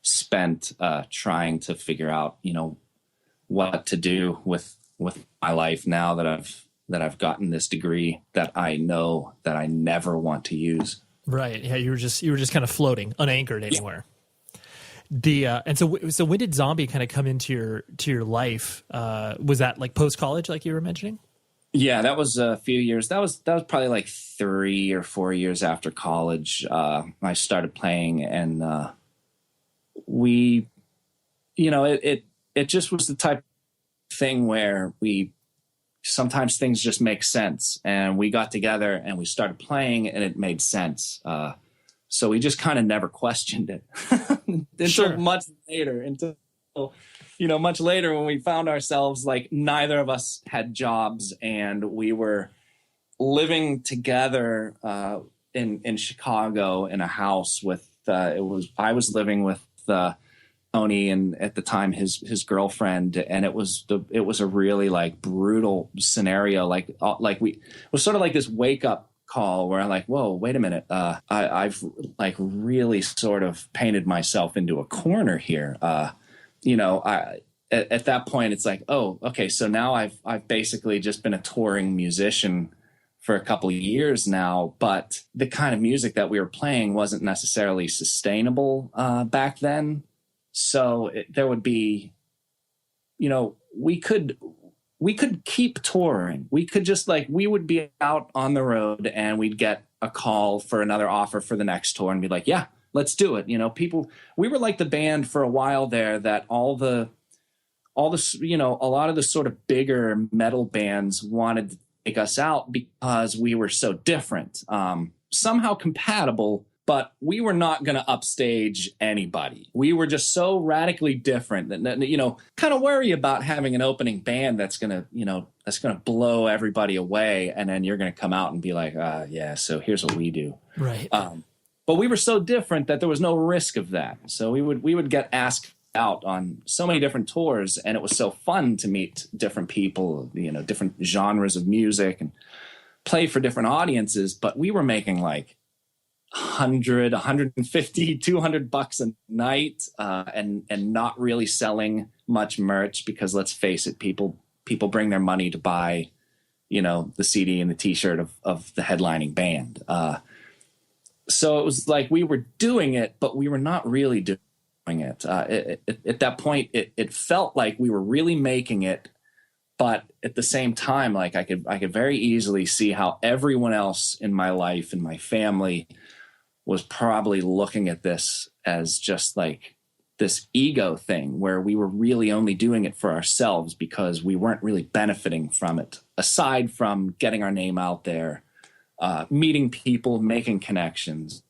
spent trying to figure out, what to do with my life now that I've gotten this degree that I know that I never want to use. Right. Yeah. You were just kind of floating, unanchored anywhere. Yeah. And so when did Zombie kind of come into your life? Was that like post college, like you were mentioning? Yeah, that was a few years. That was probably like 3 or 4 years after college. I started playing, and it just was the type of thing where sometimes things just make sense, and we got together and we started playing and it made sense. So we just kind of never questioned it until much later when we found ourselves like neither of us had jobs and we were living together in Chicago in a house with I was living with Tony, and at the time his girlfriend, and it was a really like brutal scenario. It was sort of like this wake up call where I'm like, whoa, wait a minute, I've like really sort of painted myself into a corner here. At that point it's like, oh, okay, so now I've basically just been a touring musician for a couple of years now, but the kind of music that we were playing wasn't necessarily sustainable back then. So there would be, we could keep touring. We could just we would be out on the road and we'd get a call for another offer for the next tour and be like, yeah, let's do it. We were like the band for a while there that a lot of the sort of bigger metal bands wanted to take us out because we were so different, somehow compatible, but we were not going to upstage anybody. We were just so radically different that, kind of worry about having an opening band that's going to blow everybody away. And then you're going to come out and be like, yeah, so here's what we do. Right. But we were so different that there was no risk of that. So we would get asked out on so many different tours, and it was so fun to meet different people, different genres of music and play for different audiences. But we were making like 100, 150, $200 a night, and not really selling much merch because, let's face it, people bring their money to buy, the CD and the T-shirt of the headlining band. So it was like we were doing it, but we were not really doing it. At that point, it felt like we were really making it, But at the same time, like I could very easily see how everyone else in my life and my family was probably looking at this as just like this ego thing where we were really only doing it for ourselves because we weren't really benefiting from it, aside from getting our name out there, meeting people, making connections.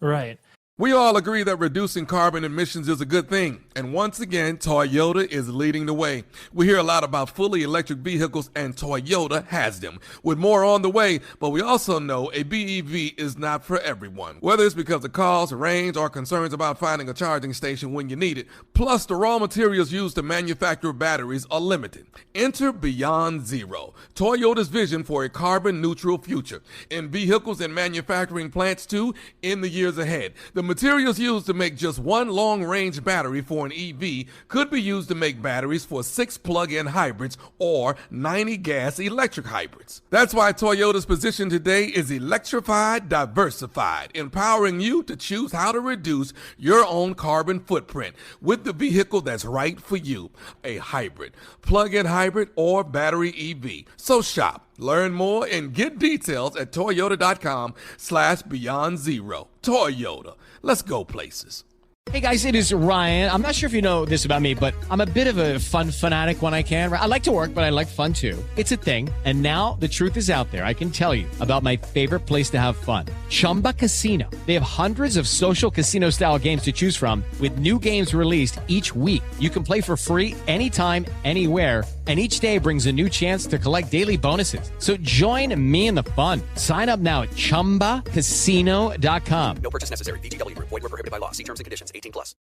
Right. We all agree that reducing carbon emissions is a good thing. And once again, Toyota is leading the way. We hear a lot about fully electric vehicles, and Toyota has them, with more on the way. But we also know a BEV is not for everyone, whether it's because of cost, range, or concerns about finding a charging station when you need it. Plus, the raw materials used to manufacture batteries are limited. Enter Beyond Zero, Toyota's vision for a carbon-neutral future, in vehicles and manufacturing plants too, in the years ahead. The materials used to make just one long-range battery for an EV could be used to make batteries for 6 plug-in hybrids or 90 gas-electric hybrids. That's why Toyota's position today is electrified, diversified, empowering you to choose how to reduce your own carbon footprint with the vehicle that's right for you, a hybrid, plug-in hybrid, or battery EV. So shop, learn more, and get details at toyota.com/beyond zero. Toyota. Let's go places. Hey guys, it is Ryan. I'm not sure if you know this about me, but I'm a bit of a fun fanatic when I can. I like to work, but I like fun too. It's a thing. And now the truth is out there. I can tell you about my favorite place to have fun. Chumba Casino. They have hundreds of social casino style games to choose from with new games released each week. You can play for free anytime, anywhere. And each day brings a new chance to collect daily bonuses. So join me in the fun. Sign up now at ChumbaCasino.com. No purchase necessary. VGW Group. Void where prohibited by law. See terms and conditions. 18+.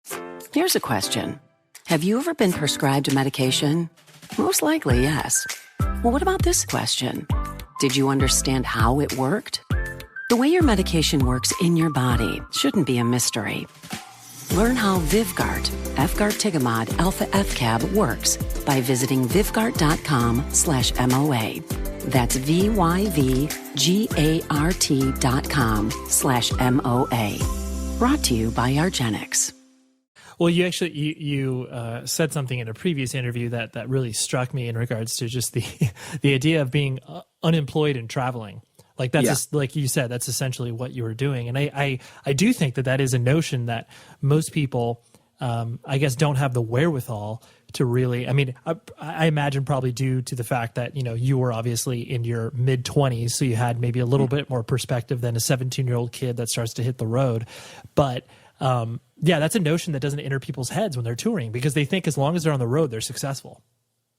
Here's a question. Have you ever been prescribed a medication? Most likely, yes. Well, what about this question? Did you understand how it worked? The way your medication works in your body shouldn't be a mystery. Learn how Vyvgart, Efgartigimod Alpha FCAB works by visiting Vyvgart.com/MOA. That's VYVGART.com/MOA. Brought to you by argenx. Well, you actually you said something in a previous interview that really struck me in regards to just the idea of being unemployed and traveling. Like that's just, like you said, that's essentially what you were doing. And I do think that is a notion that most people, I guess, don't have the wherewithal to really. I mean, I imagine probably due to the fact that you were obviously in your mid-20s, so you had maybe a little bit more perspective than a 17-year-old kid that starts to hit the road. But yeah, that's a notion that doesn't enter people's heads when they're touring because they think as long as they're on the road, they're successful.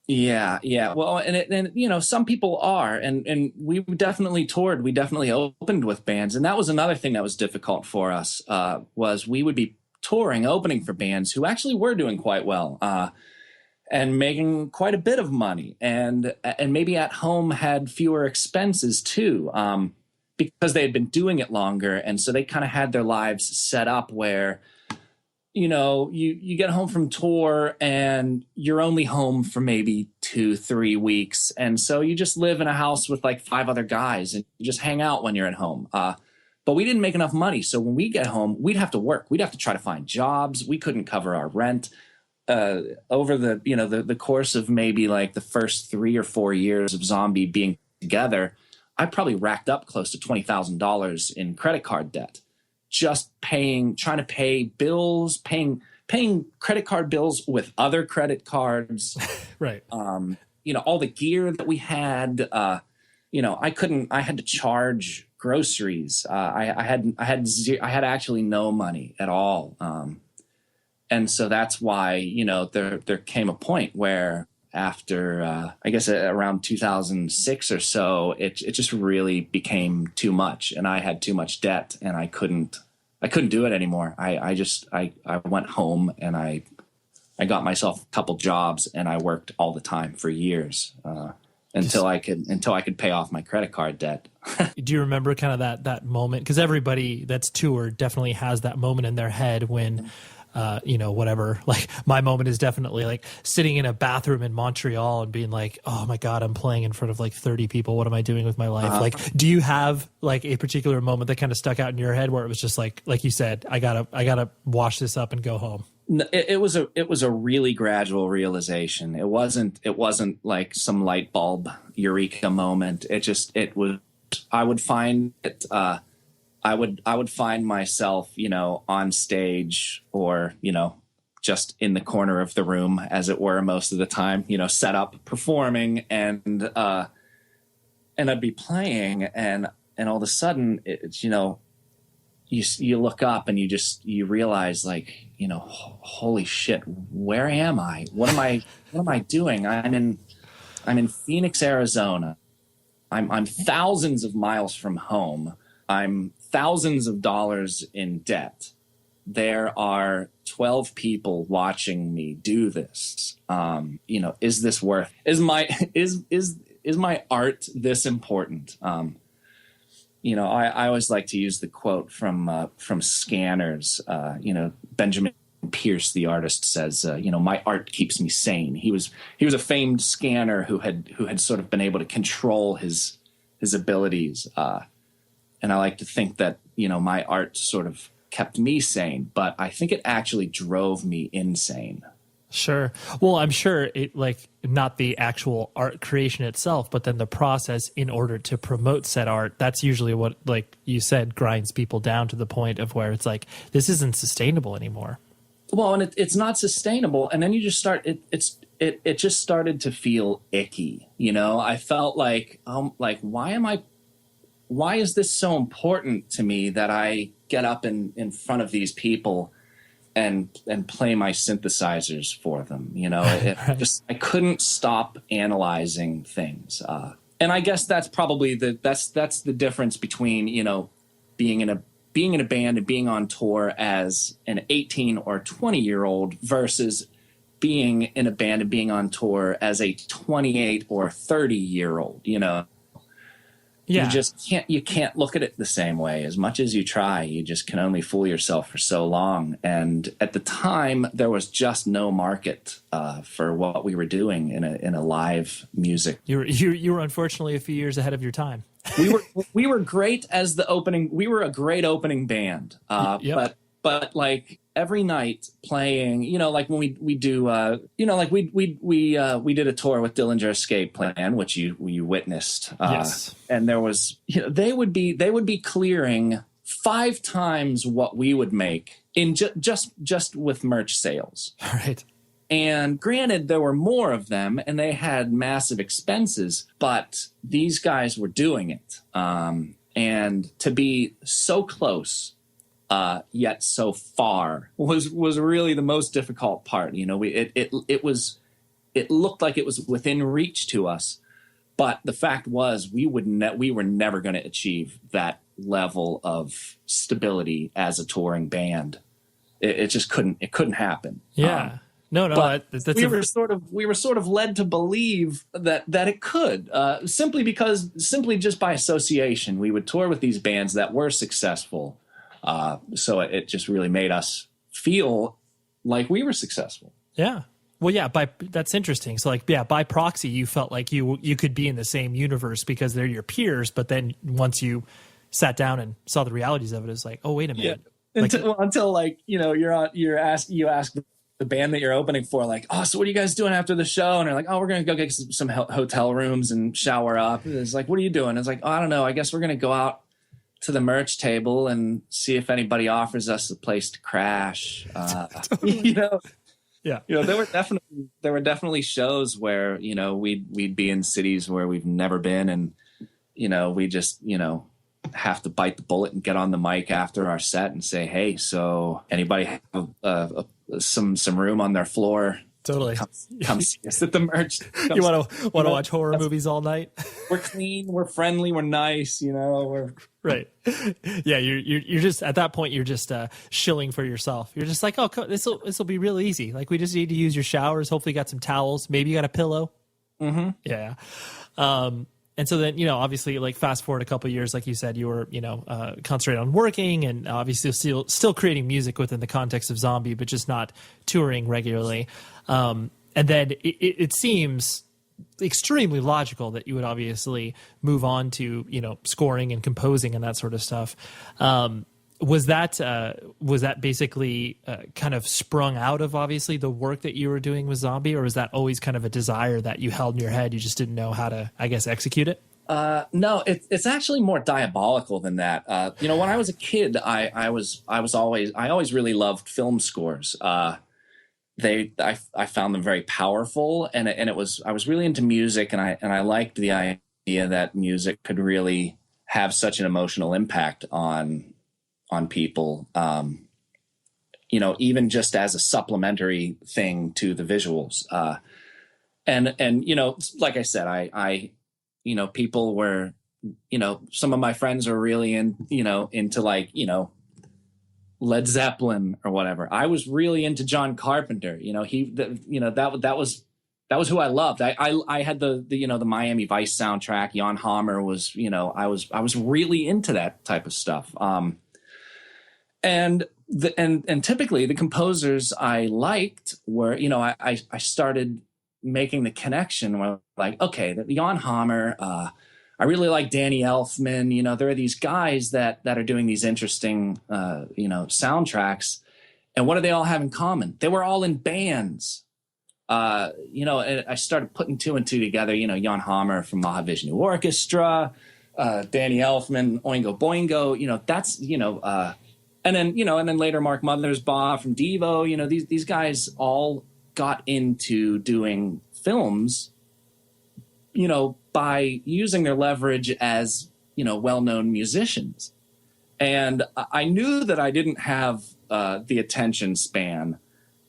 Yeah. Well, and some people are, and we definitely toured. We definitely opened with bands, and that was another thing that was difficult for us. Was we would be touring, opening for bands who actually were doing quite well, and making quite a bit of money, and maybe at home had fewer expenses too, because they had been doing it longer, and so they kind of had their lives set up where. You get home from tour and you're only home for maybe 2-3 weeks. And so you just live in a house with like 5 other guys and you just hang out when you're at home. But we didn't make enough money. So when we get home, we'd have to work. We'd have to try to find jobs. We couldn't cover our rent. Over the course of maybe like the first 3 or 4 years of Zombi being together, I probably racked up close to $20,000 in credit card debt. Just trying to pay bills, paying credit card bills with other credit cards. Right. All the gear that we had, I had to charge groceries. I had actually no money at all. And so that's why, there came a point where after, I guess around 2006 or so, it just really became too much, and I had too much debt, and I couldn't do it anymore. I went home and I got myself a couple jobs, and I worked all the time for years until I could pay off my credit card debt. Do you remember kind of that moment? Because everybody that's toured definitely has that moment in their head when. Whatever, like my moment is definitely like sitting in a bathroom in Montreal and being like, oh my God, I'm playing in front of like 30 people. What am I doing with my life? Like, do you have like a particular moment that kind of stuck out in your head where it was just like you said, I gotta wash this up and go home? It was a really gradual realization. It wasn't like some light bulb eureka moment. It was. I would find it. I would find myself, on stage or just in the corner of the room, as it were, most of the time. Set up performing, and I'd be playing, and all of a sudden, it's you look up and you realize, like, holy shit, where am I? What am I doing? I'm in Phoenix, Arizona. I'm thousands of miles from home. I'm thousands of dollars in debt. There are 12 people watching me do this. Is this worth? Is my art this important? I always like to use the quote from Scanners. Benjamin Pierce, the artist, says, my art keeps me sane. He was a famed scanner who had sort of been able to control his abilities. And I like to think that, my art sort of kept me sane, but I think it actually drove me insane. Sure. Well, I'm sure it, like, not the actual art creation itself, but then the process in order to promote said art. That's usually what, like you said, grinds people down to the point of where it's like, this isn't sustainable anymore. Well, and it's not sustainable. And then you just start, it just started to feel icky. I felt like why is this so important to me that I get up in front of these people and play my synthesizers for them? Right. I couldn't stop analyzing things. And I guess that's probably that's the difference between, being in a band and being on tour as an 18 or 20-year-old versus being in a band and being on tour as a 28 or 30-year-old, Yeah. You can't look at it the same way. As much as you try, you just can only fool yourself for so long. And at the time, there was just no market for what we were doing in a live music. You were unfortunately a few years ahead of your time. We were great as the opening. We were a great opening band. Yep. But like every night playing, like when we do, like we did a tour with Dillinger Escape Plan, which you witnessed. Yes. And there was, they would be clearing 5 times what we would make in just with merch sales. Right. And granted, there were more of them and they had massive expenses, but these guys were doing it. And to be so close, yet so far was really the most difficult part. It looked like it was within reach to us, but the fact was we were never going to achieve that level of stability as a touring band. It just couldn't happen. Yeah. No. But we were sort of led to believe that it could, simply just by association. We would tour with these bands that were successful. So it just really made us feel like we were successful. Yeah. Well, yeah, that's interesting. So by proxy, you felt like you could be in the same universe because they're your peers. But then once you sat down and saw the realities of it, it's like, oh, wait a minute. Yeah. Until you ask the band that you're opening for, like, oh, so what are you guys doing after the show? And they're like, oh, we're going to go get some hotel rooms and shower up. And it's like, what are you doing? It's like, oh, I don't know. I guess we're going to go out to the merch table and see if anybody offers us a place to crash. Yeah. There were definitely shows where, we'd be in cities where we've never been. And, we just, have to bite the bullet and get on the mic after our set and say, hey, so anybody have some room on their floor? Totally. Come see us at the merch. You want to watch horror movies all night? We're clean. We're friendly. We're nice. We're right. Yeah. You're just at that point. You're just shilling for yourself. You're just like, oh, this will be real easy. Like we just need to use your showers. Hopefully, you got some towels. Maybe you got a pillow. Mm-hmm. Yeah. And so then, obviously, like fast forward a couple of years, like you said, you were, concentrating on working and obviously still creating music within the context of Zombie, but just not touring regularly. And then it seems extremely logical that you would obviously move on to, scoring and composing and that sort of stuff. Was that basically kind of sprung out of obviously the work that you were doing with Zombie, or was that always kind of a desire that you held in your head? You just didn't know how to, I guess, execute it? No, it's actually more diabolical than that. When I was a kid, I always really loved film scores. I found them very powerful, and I was really into music, and I liked the idea that music could really have such an emotional impact on people. Even just as a supplementary thing to the visuals. And like I said, I people were, some of my friends are really into like, Led Zeppelin or whatever. I was really into John Carpenter. That was who I loved. I had the Miami Vice soundtrack. Jan Hammer was, I was really into that type of stuff. And typically the composers I liked were, I started making the connection where like, okay, the Jan Hammer, I really like Danny Elfman. There are these guys that are doing these interesting, soundtracks. And what do they all have in common? They were all in bands. And I started putting two and two together, Jan Hammer from Mahavishnu Orchestra, Danny Elfman, Oingo Boingo, that's, and then later Mark Mothersbaugh from Devo, these guys all got into doing films, by using their leverage as, well-known musicians. And I knew that I didn't have the attention span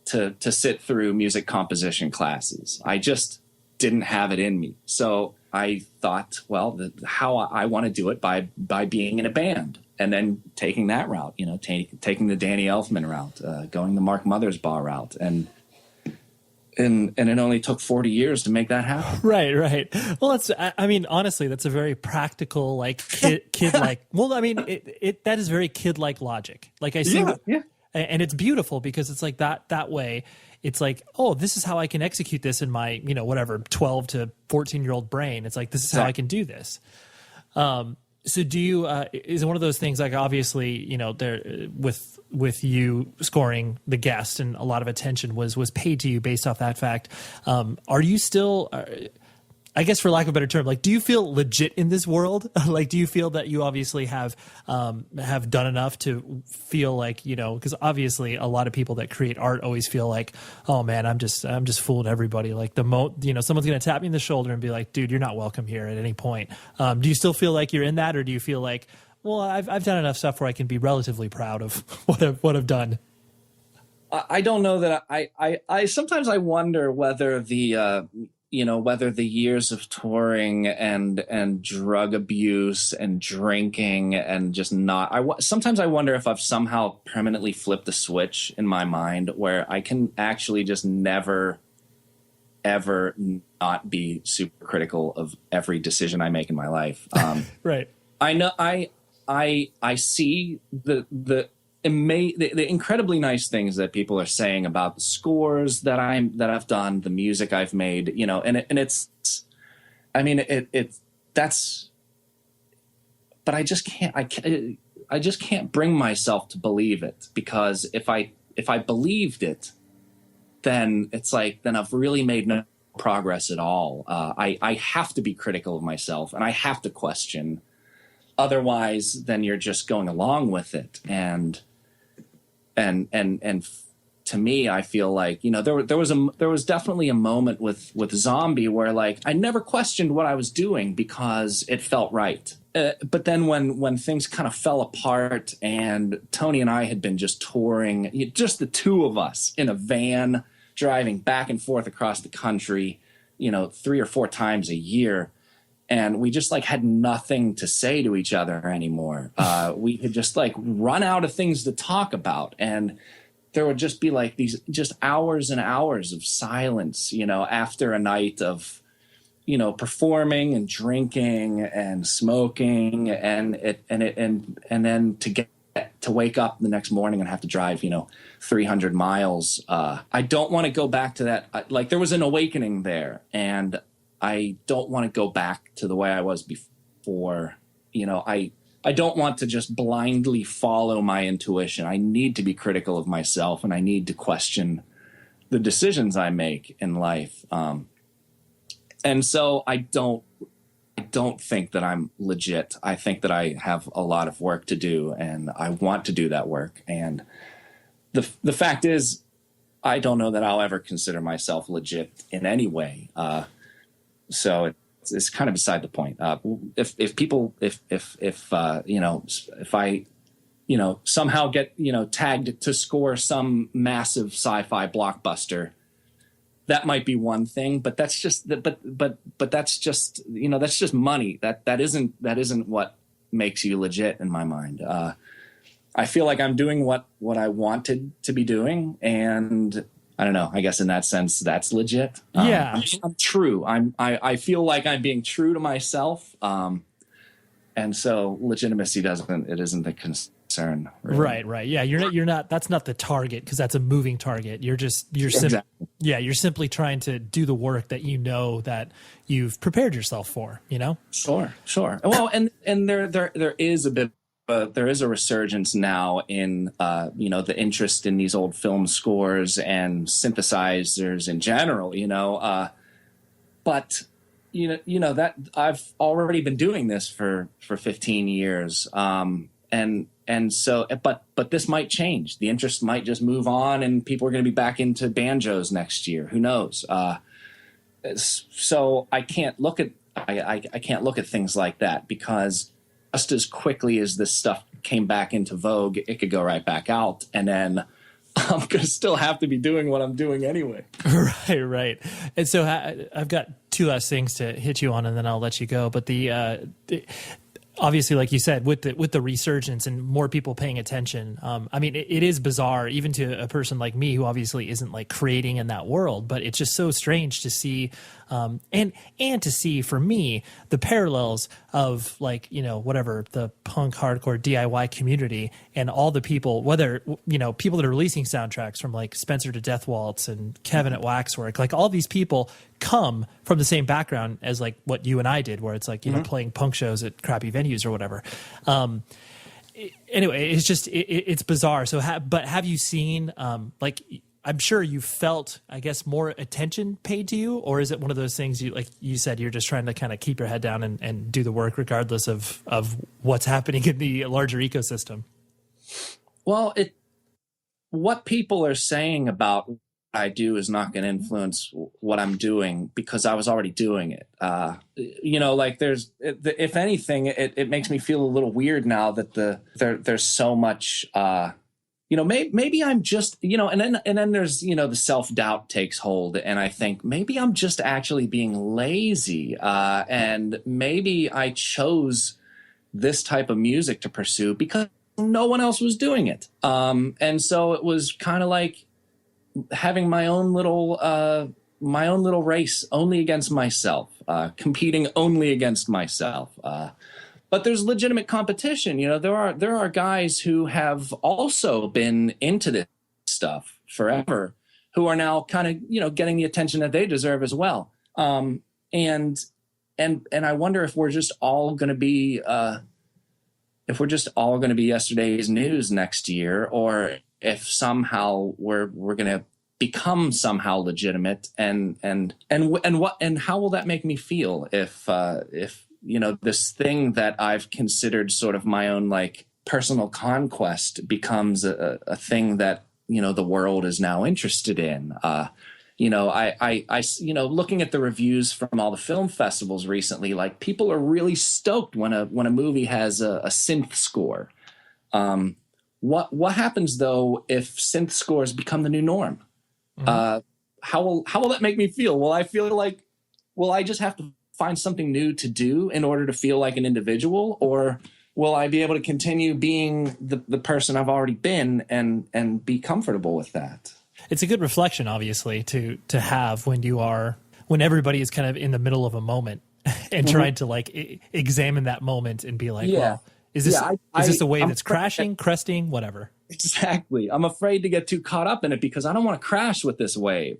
to sit through music composition classes. I just didn't have it in me. So I thought, well, how I want to do it by being in a band. And then taking that route, taking the Danny Elfman route, going the Mark Mothersbaugh route, and it only took 40 years to make that happen. Right. Well, honestly, that's a very practical, like kid like. Well, that is very kid like logic. Like I see, yeah. And it's beautiful because it's like that way. It's like, oh, this is how I can execute this in my 12 to 14-year-old brain. It's like, this is how I can do this. So do you, is it one of those things like obviously, there with you scoring The Guest and a lot of attention was paid to you based off that fact. Are you still, I guess for lack of a better term, like, do you feel legit in this world? Like, do you feel that you obviously have done enough to feel like, because obviously a lot of people that create art always feel like, oh man, I'm just fooling everybody. Like someone's going to tap me in the shoulder and be like, dude, you're not welcome here at any point. Do you still feel like you're in that, or do you feel like, well, I've done enough stuff where I can be relatively proud of what I've done? I don't know that I sometimes I wonder whether whether the years of touring and drug abuse and drinking and just sometimes I wonder if I've somehow permanently flipped a switch in my mind where I can actually just never, ever not be super critical of every decision I make in my life. Right. I know I see the incredibly nice things that people are saying about the scores that I've done, the music I've made, and it's, that's, but I just can't bring myself to believe it, because if I believed it, then it's like, then I've really made no progress at all. I have to be critical of myself, and I have to question. Otherwise, then you're just going along with it. And to me, I feel like, there was definitely a moment with Zombie where like I never questioned what I was doing because it felt right. But then when things kind of fell apart and Tony and I had been just touring, just the two of us in a van driving back and forth across the country, 3 or 4 times a year. And we just like had nothing to say to each other anymore. We had just like run out of things to talk about. And there would just be like these just hours and hours of silence, after a night of, performing and drinking and smoking and then to wake up the next morning and have to drive, 300 miles. I don't want to go back to that. Like there was an awakening there, and I don't want to go back to the way I was before. I I don't want to just blindly follow my intuition. I need to be critical of myself, and I need to question the decisions I make in life. And so I don't think that I'm legit. I think that I have a lot of work to do, and I want to do that work. And the fact is, I don't know that I'll ever consider myself legit in any way. So it's kind of beside the point. If people, if I, somehow get, tagged to score some massive sci-fi blockbuster, that might be one thing, but that's just, but that's just, that's just money. That isn't what makes you legit in my mind. I feel like I'm doing what I wanted to be doing, and I don't know. I guess in that sense, that's legit. Yeah, I'm true. I feel like I'm being true to myself, and so legitimacy isn't the concern. Really. Right. Yeah, you're not. That's not the target, because that's a moving target. You're Exactly. You're simply trying to do the work that that you've prepared yourself for. Sure. Well, and there is a bit. There is a resurgence now in the interest in these old film scores and synthesizers in general. But that I've already been doing this for 15 years, and so but this might change. The interest might just move on, and people are going to be back into banjos next year. Who knows? So I can't look at I can't look at things like that, because just as quickly as this stuff came back into vogue, it could go right back out, and then I'm going to still have to be doing what I'm doing anyway. Right. And so I've got two last things to hit you on, and then I'll let you go. But the obviously, like you said, with the resurgence and more people paying attention, it is bizarre, even to a person like me who obviously isn't like creating in that world. But it's just so strange to see, and to see for me the parallels of whatever the punk hardcore DIY community and all the people, whether people that are releasing soundtracks from like Spencer to Death Waltz and Kevin at Waxwork, like all these people come from the same background as like what you and I did, where it's like playing punk shows at crappy venues or whatever. Anyway, it's just it's bizarre. So, but have you seen I'm sure you felt, I guess, more attention paid to you, or is it one of those things like you said, you're just trying to kind of keep your head down and do the work regardless of what's happening in the larger ecosystem? Well, what people are saying about what I do is not going to influence what I'm doing, because I was already doing it. If anything, it makes me feel a little weird now that there's so much. Maybe I'm just, and then there's, the self-doubt takes hold, and I think maybe I'm just actually being lazy, and maybe I chose this type of music to pursue because no one else was doing it. And so it was kind of like having my own little race only against myself, competing only against myself. But there's legitimate competition. There are guys who have also been into this stuff forever, who are now kind of, getting the attention that they deserve as well. And I wonder if we're just all going to be, yesterday's news next year, or if somehow we're going to become somehow legitimate, and how will that make me feel if this thing that I've considered sort of my own like personal conquest becomes a thing that, the world is now interested in. I looking at the reviews from all the film festivals recently, like people are really stoked when a movie has a synth score. What happens though if synth scores become the new norm? Mm-hmm. How will that make me feel? Will I feel like, will I just have to find something new to do in order to feel like an individual, or will I be able to continue being the person I've already been and be comfortable with that? It's a good reflection, obviously, to have when everybody is kind of in the middle of a moment and trying to like examine that moment and be like, well, is this a wave that's crashing, cresting, whatever? Exactly. I'm afraid to get too caught up in it because I don't want to crash with this wave.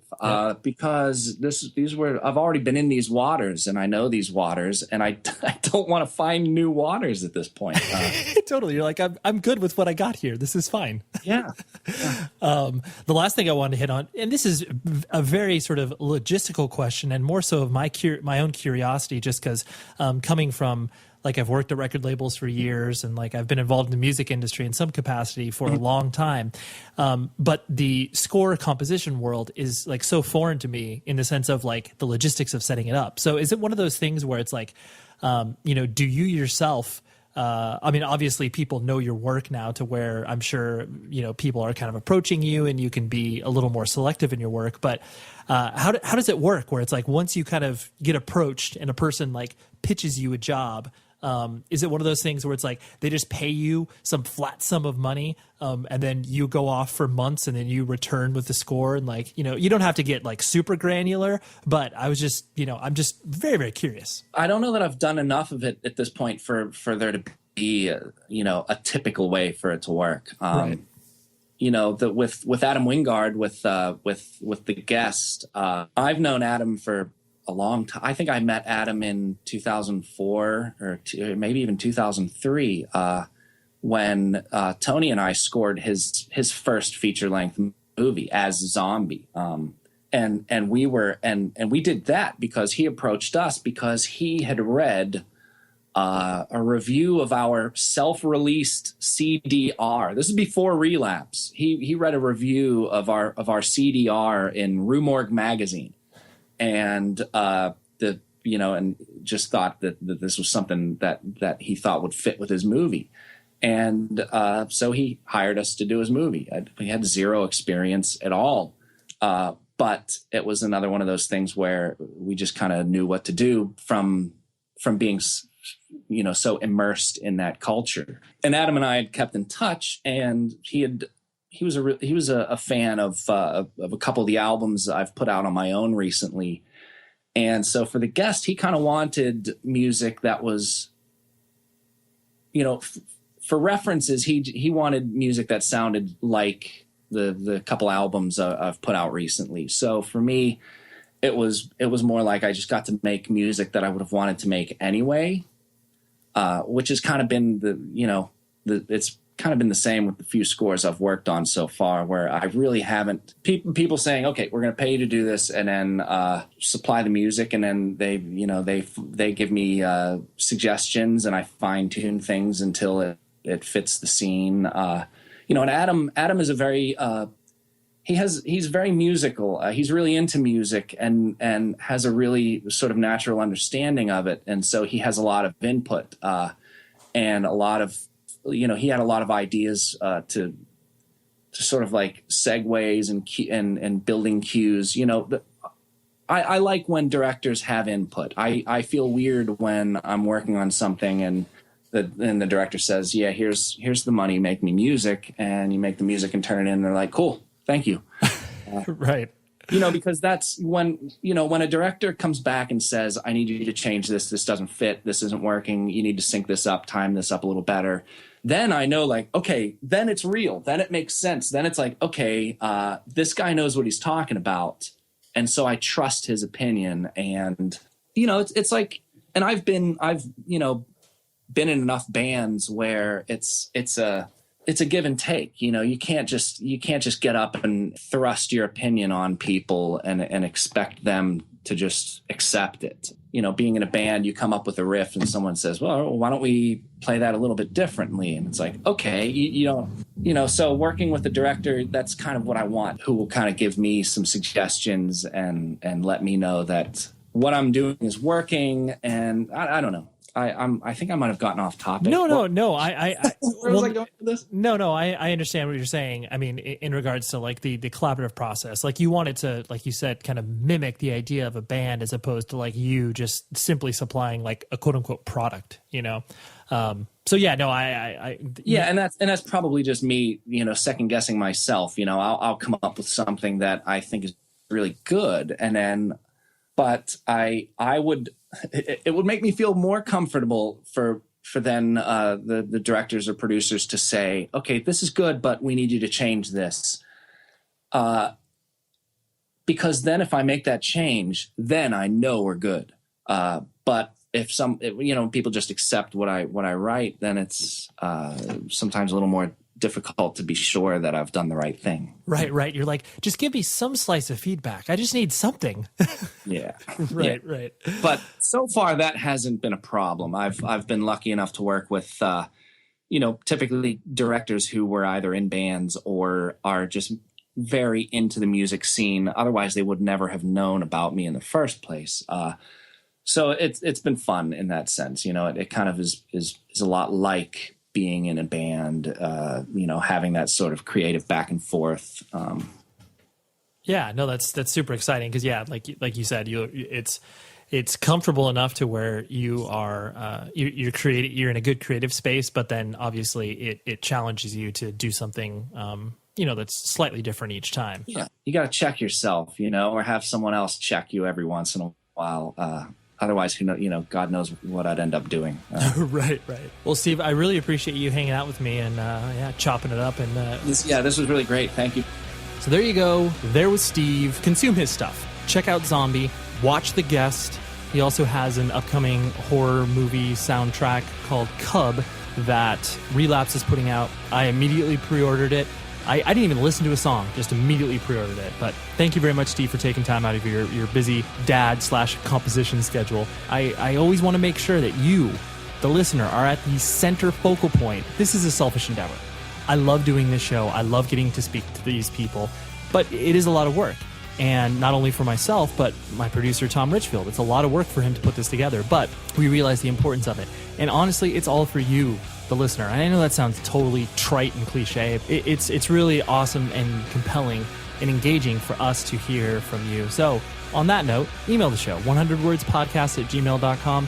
Because I've already been in these waters and I know these waters, and I don't want to find new waters at this point. Totally. You're like, I'm good with what I got here. This is fine. Yeah. The last thing I wanted to hit on, and this is a very sort of logistical question, and more so of my own curiosity, just because coming from, like, I've worked at record labels for years, and like I've been involved in the music industry in some capacity for a long time. But the score composition world is like so foreign to me in the sense of like the logistics of setting it up. So is it one of those things where it's like, do you yourself, I mean, obviously people know your work now to where I'm sure, people are kind of approaching you and you can be a little more selective in your work. But how does it work where it's like once you kind of get approached and a person like pitches you a job, is it one of those things where it's like they just pay you some flat sum of money and then you go off for months and then you return with the score and like, you don't have to get like super granular, but I was just, I'm just very, very curious. I don't know that I've done enough of it at this point for there to be, a typical way for it to work. Right. With Adam Wingard, with the guest, I've known Adam for a long time. I think I met Adam in 2004 or maybe even 2003 when Tony and I scored his first feature-length movie as Zombie. And we did that because he approached us because he had read a review of our self-released CDR. This is before Relapse. He read a review of our CDR in Rue Morgue magazine. And and just thought that this was something that he thought would fit with his movie. And so he hired us to do his movie. We had zero experience at all. But it was another one of those things where we just kind of knew what to do from being, so immersed in that culture. And Adam and I had kept in touch, and he was a fan of a couple of the albums I've put out on my own recently. And so for the guest, he kind of wanted music that was, for references, he wanted music that sounded like the couple albums I've put out recently. So for me, it was more like I just got to make music that I would have wanted to make anyway, which has kind of been it's kind of been the same with the few scores I've worked on so far, where I really haven't people saying, okay, we're going to pay you to do this, and then supply the music, and then they give me suggestions, and I fine tune things until it fits the scene. And Adam is a very he's very musical. He's really into music and has a really sort of natural understanding of it, and so he has a lot of input and a lot of. He had a lot of ideas to sort of like segues and building cues. I like when directors have input. I feel weird when I'm working on something and the director says, "Yeah, here's the money. Make me music," and you make the music and turn it in. And they're like, "Cool, thank you." Right. Because that's when a director comes back and says, "I need you to change this. This doesn't fit. This isn't working. You need to sync this up, time this up a little better." Then I know, like, okay, then it's real. Then it makes sense. Then it's like, okay, this guy knows what he's talking about. And so I trust his opinion. And, it's like, and I've been in enough bands where it's a give and take. You can't just get up and thrust your opinion on people and expect them to just accept it. Being in a band, you come up with a riff and someone says, well, why don't we play that a little bit differently? And it's like, okay, you don't, so working with the director, that's kind of what I want, who will kind of give me some suggestions and let me know that what I'm doing is working. And I don't know. I think I might have gotten off topic. No. Where was I going with this? No. I understand what you're saying. I mean, in regards to like the collaborative process, like you wanted to, like you said, kind of mimic the idea of a band as opposed to like you just simply supplying like a quote unquote product, So yeah, no, and that's probably just me, second guessing myself. I'll come up with something that I think is really good, and then, but I would. It would make me feel more comfortable for for then the directors or producers to say, okay, this is good, but we need you to change this. Because then if I make that change, then I know we're good. But if people just accept what I write, then it's sometimes a little more difficult to be sure that I've done the right thing. Right. You're like, just give me some slice of feedback. I just need something. Yeah. Right. But so far that hasn't been a problem. I've been lucky enough to work with, typically directors who were either in bands or are just very into the music scene. Otherwise they would never have known about me in the first place. So it's been fun in that sense. It kind of is a lot like being in a band, having that sort of creative back and forth. Yeah, no, that's super exciting because like you said, it's comfortable enough to where you are you're in a good creative space, but then obviously it challenges you to do something that's slightly different each time. Yeah, you got to check yourself, or have someone else check you every once in a while. Otherwise, God knows what I'd end up doing. Right. Well, Steve, I really appreciate you hanging out with me and chopping it up. And this was really great. Thank you. So there you go. There was Steve. Consume his stuff. Check out Zombi. Watch The Guest. He also has an upcoming horror movie soundtrack called Cub that Relapse is putting out. I immediately pre-ordered it. I didn't even listen to a song, just immediately pre-ordered it. But thank you very much, Steve, for taking time out of your busy dad/composition schedule. I always want to make sure that you, the listener, are at the center focal point. This is a selfish endeavor. I love doing this show. I love getting to speak to these people. But it is a lot of work. And not only for myself, but my producer, Tom Richfield. It's a lot of work for him to put this together. But we realize the importance of it. And honestly, it's all for you, the listener. And I know that sounds totally trite and cliche. It's really awesome and compelling and engaging for us to hear from you. So on that note, email the show, 100wordspodcast@gmail.com,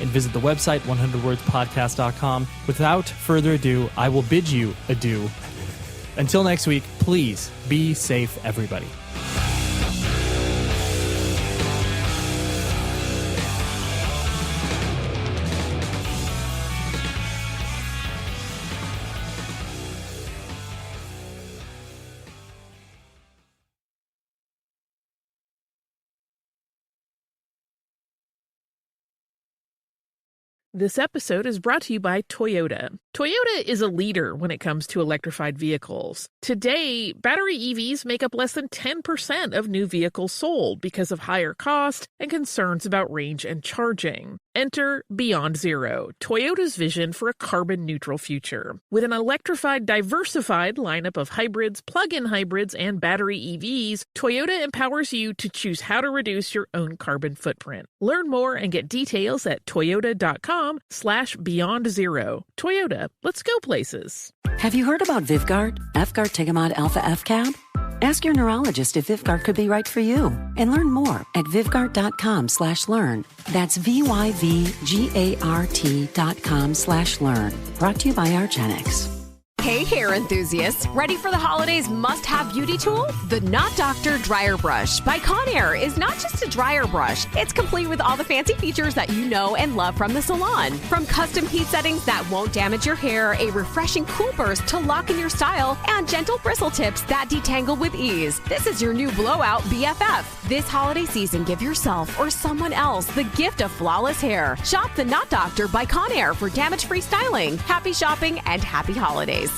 and visit the website, 100wordspodcast.com. Without further ado, I will bid you adieu. Until next week, please be safe, everybody. This episode is brought to you by Toyota. Toyota is a leader when it comes to electrified vehicles. Today, battery EVs make up less than 10% of new vehicles sold because of higher cost and concerns about range and charging. Enter Beyond Zero, Toyota's vision for a carbon-neutral future. With an electrified, diversified lineup of hybrids, plug-in hybrids, and battery EVs, Toyota empowers you to choose how to reduce your own carbon footprint. Learn more and get details at toyota.com/beyond0. Toyota, let's go places. Have you heard about Vyvgart, F-Gart Tigamod Alpha F-Cab? Ask your neurologist if Vyvgart could be right for you and learn more at Vyvgart.com/learn. That's VYVGART.com/learn. Brought to you by argenx. Hey hair enthusiasts, ready for the holidays must-have beauty tool? The Not Doctor Dryer Brush by Conair is not just a dryer brush, it's complete with all the fancy features that you know and love from the salon. From custom heat settings that won't damage your hair, a refreshing cool burst to lock in your style, and gentle bristle tips that detangle with ease. This is your new blowout BFF. This holiday season, give yourself or someone else the gift of flawless hair. Shop the Not Doctor by Conair for damage-free styling. Happy shopping and happy holidays.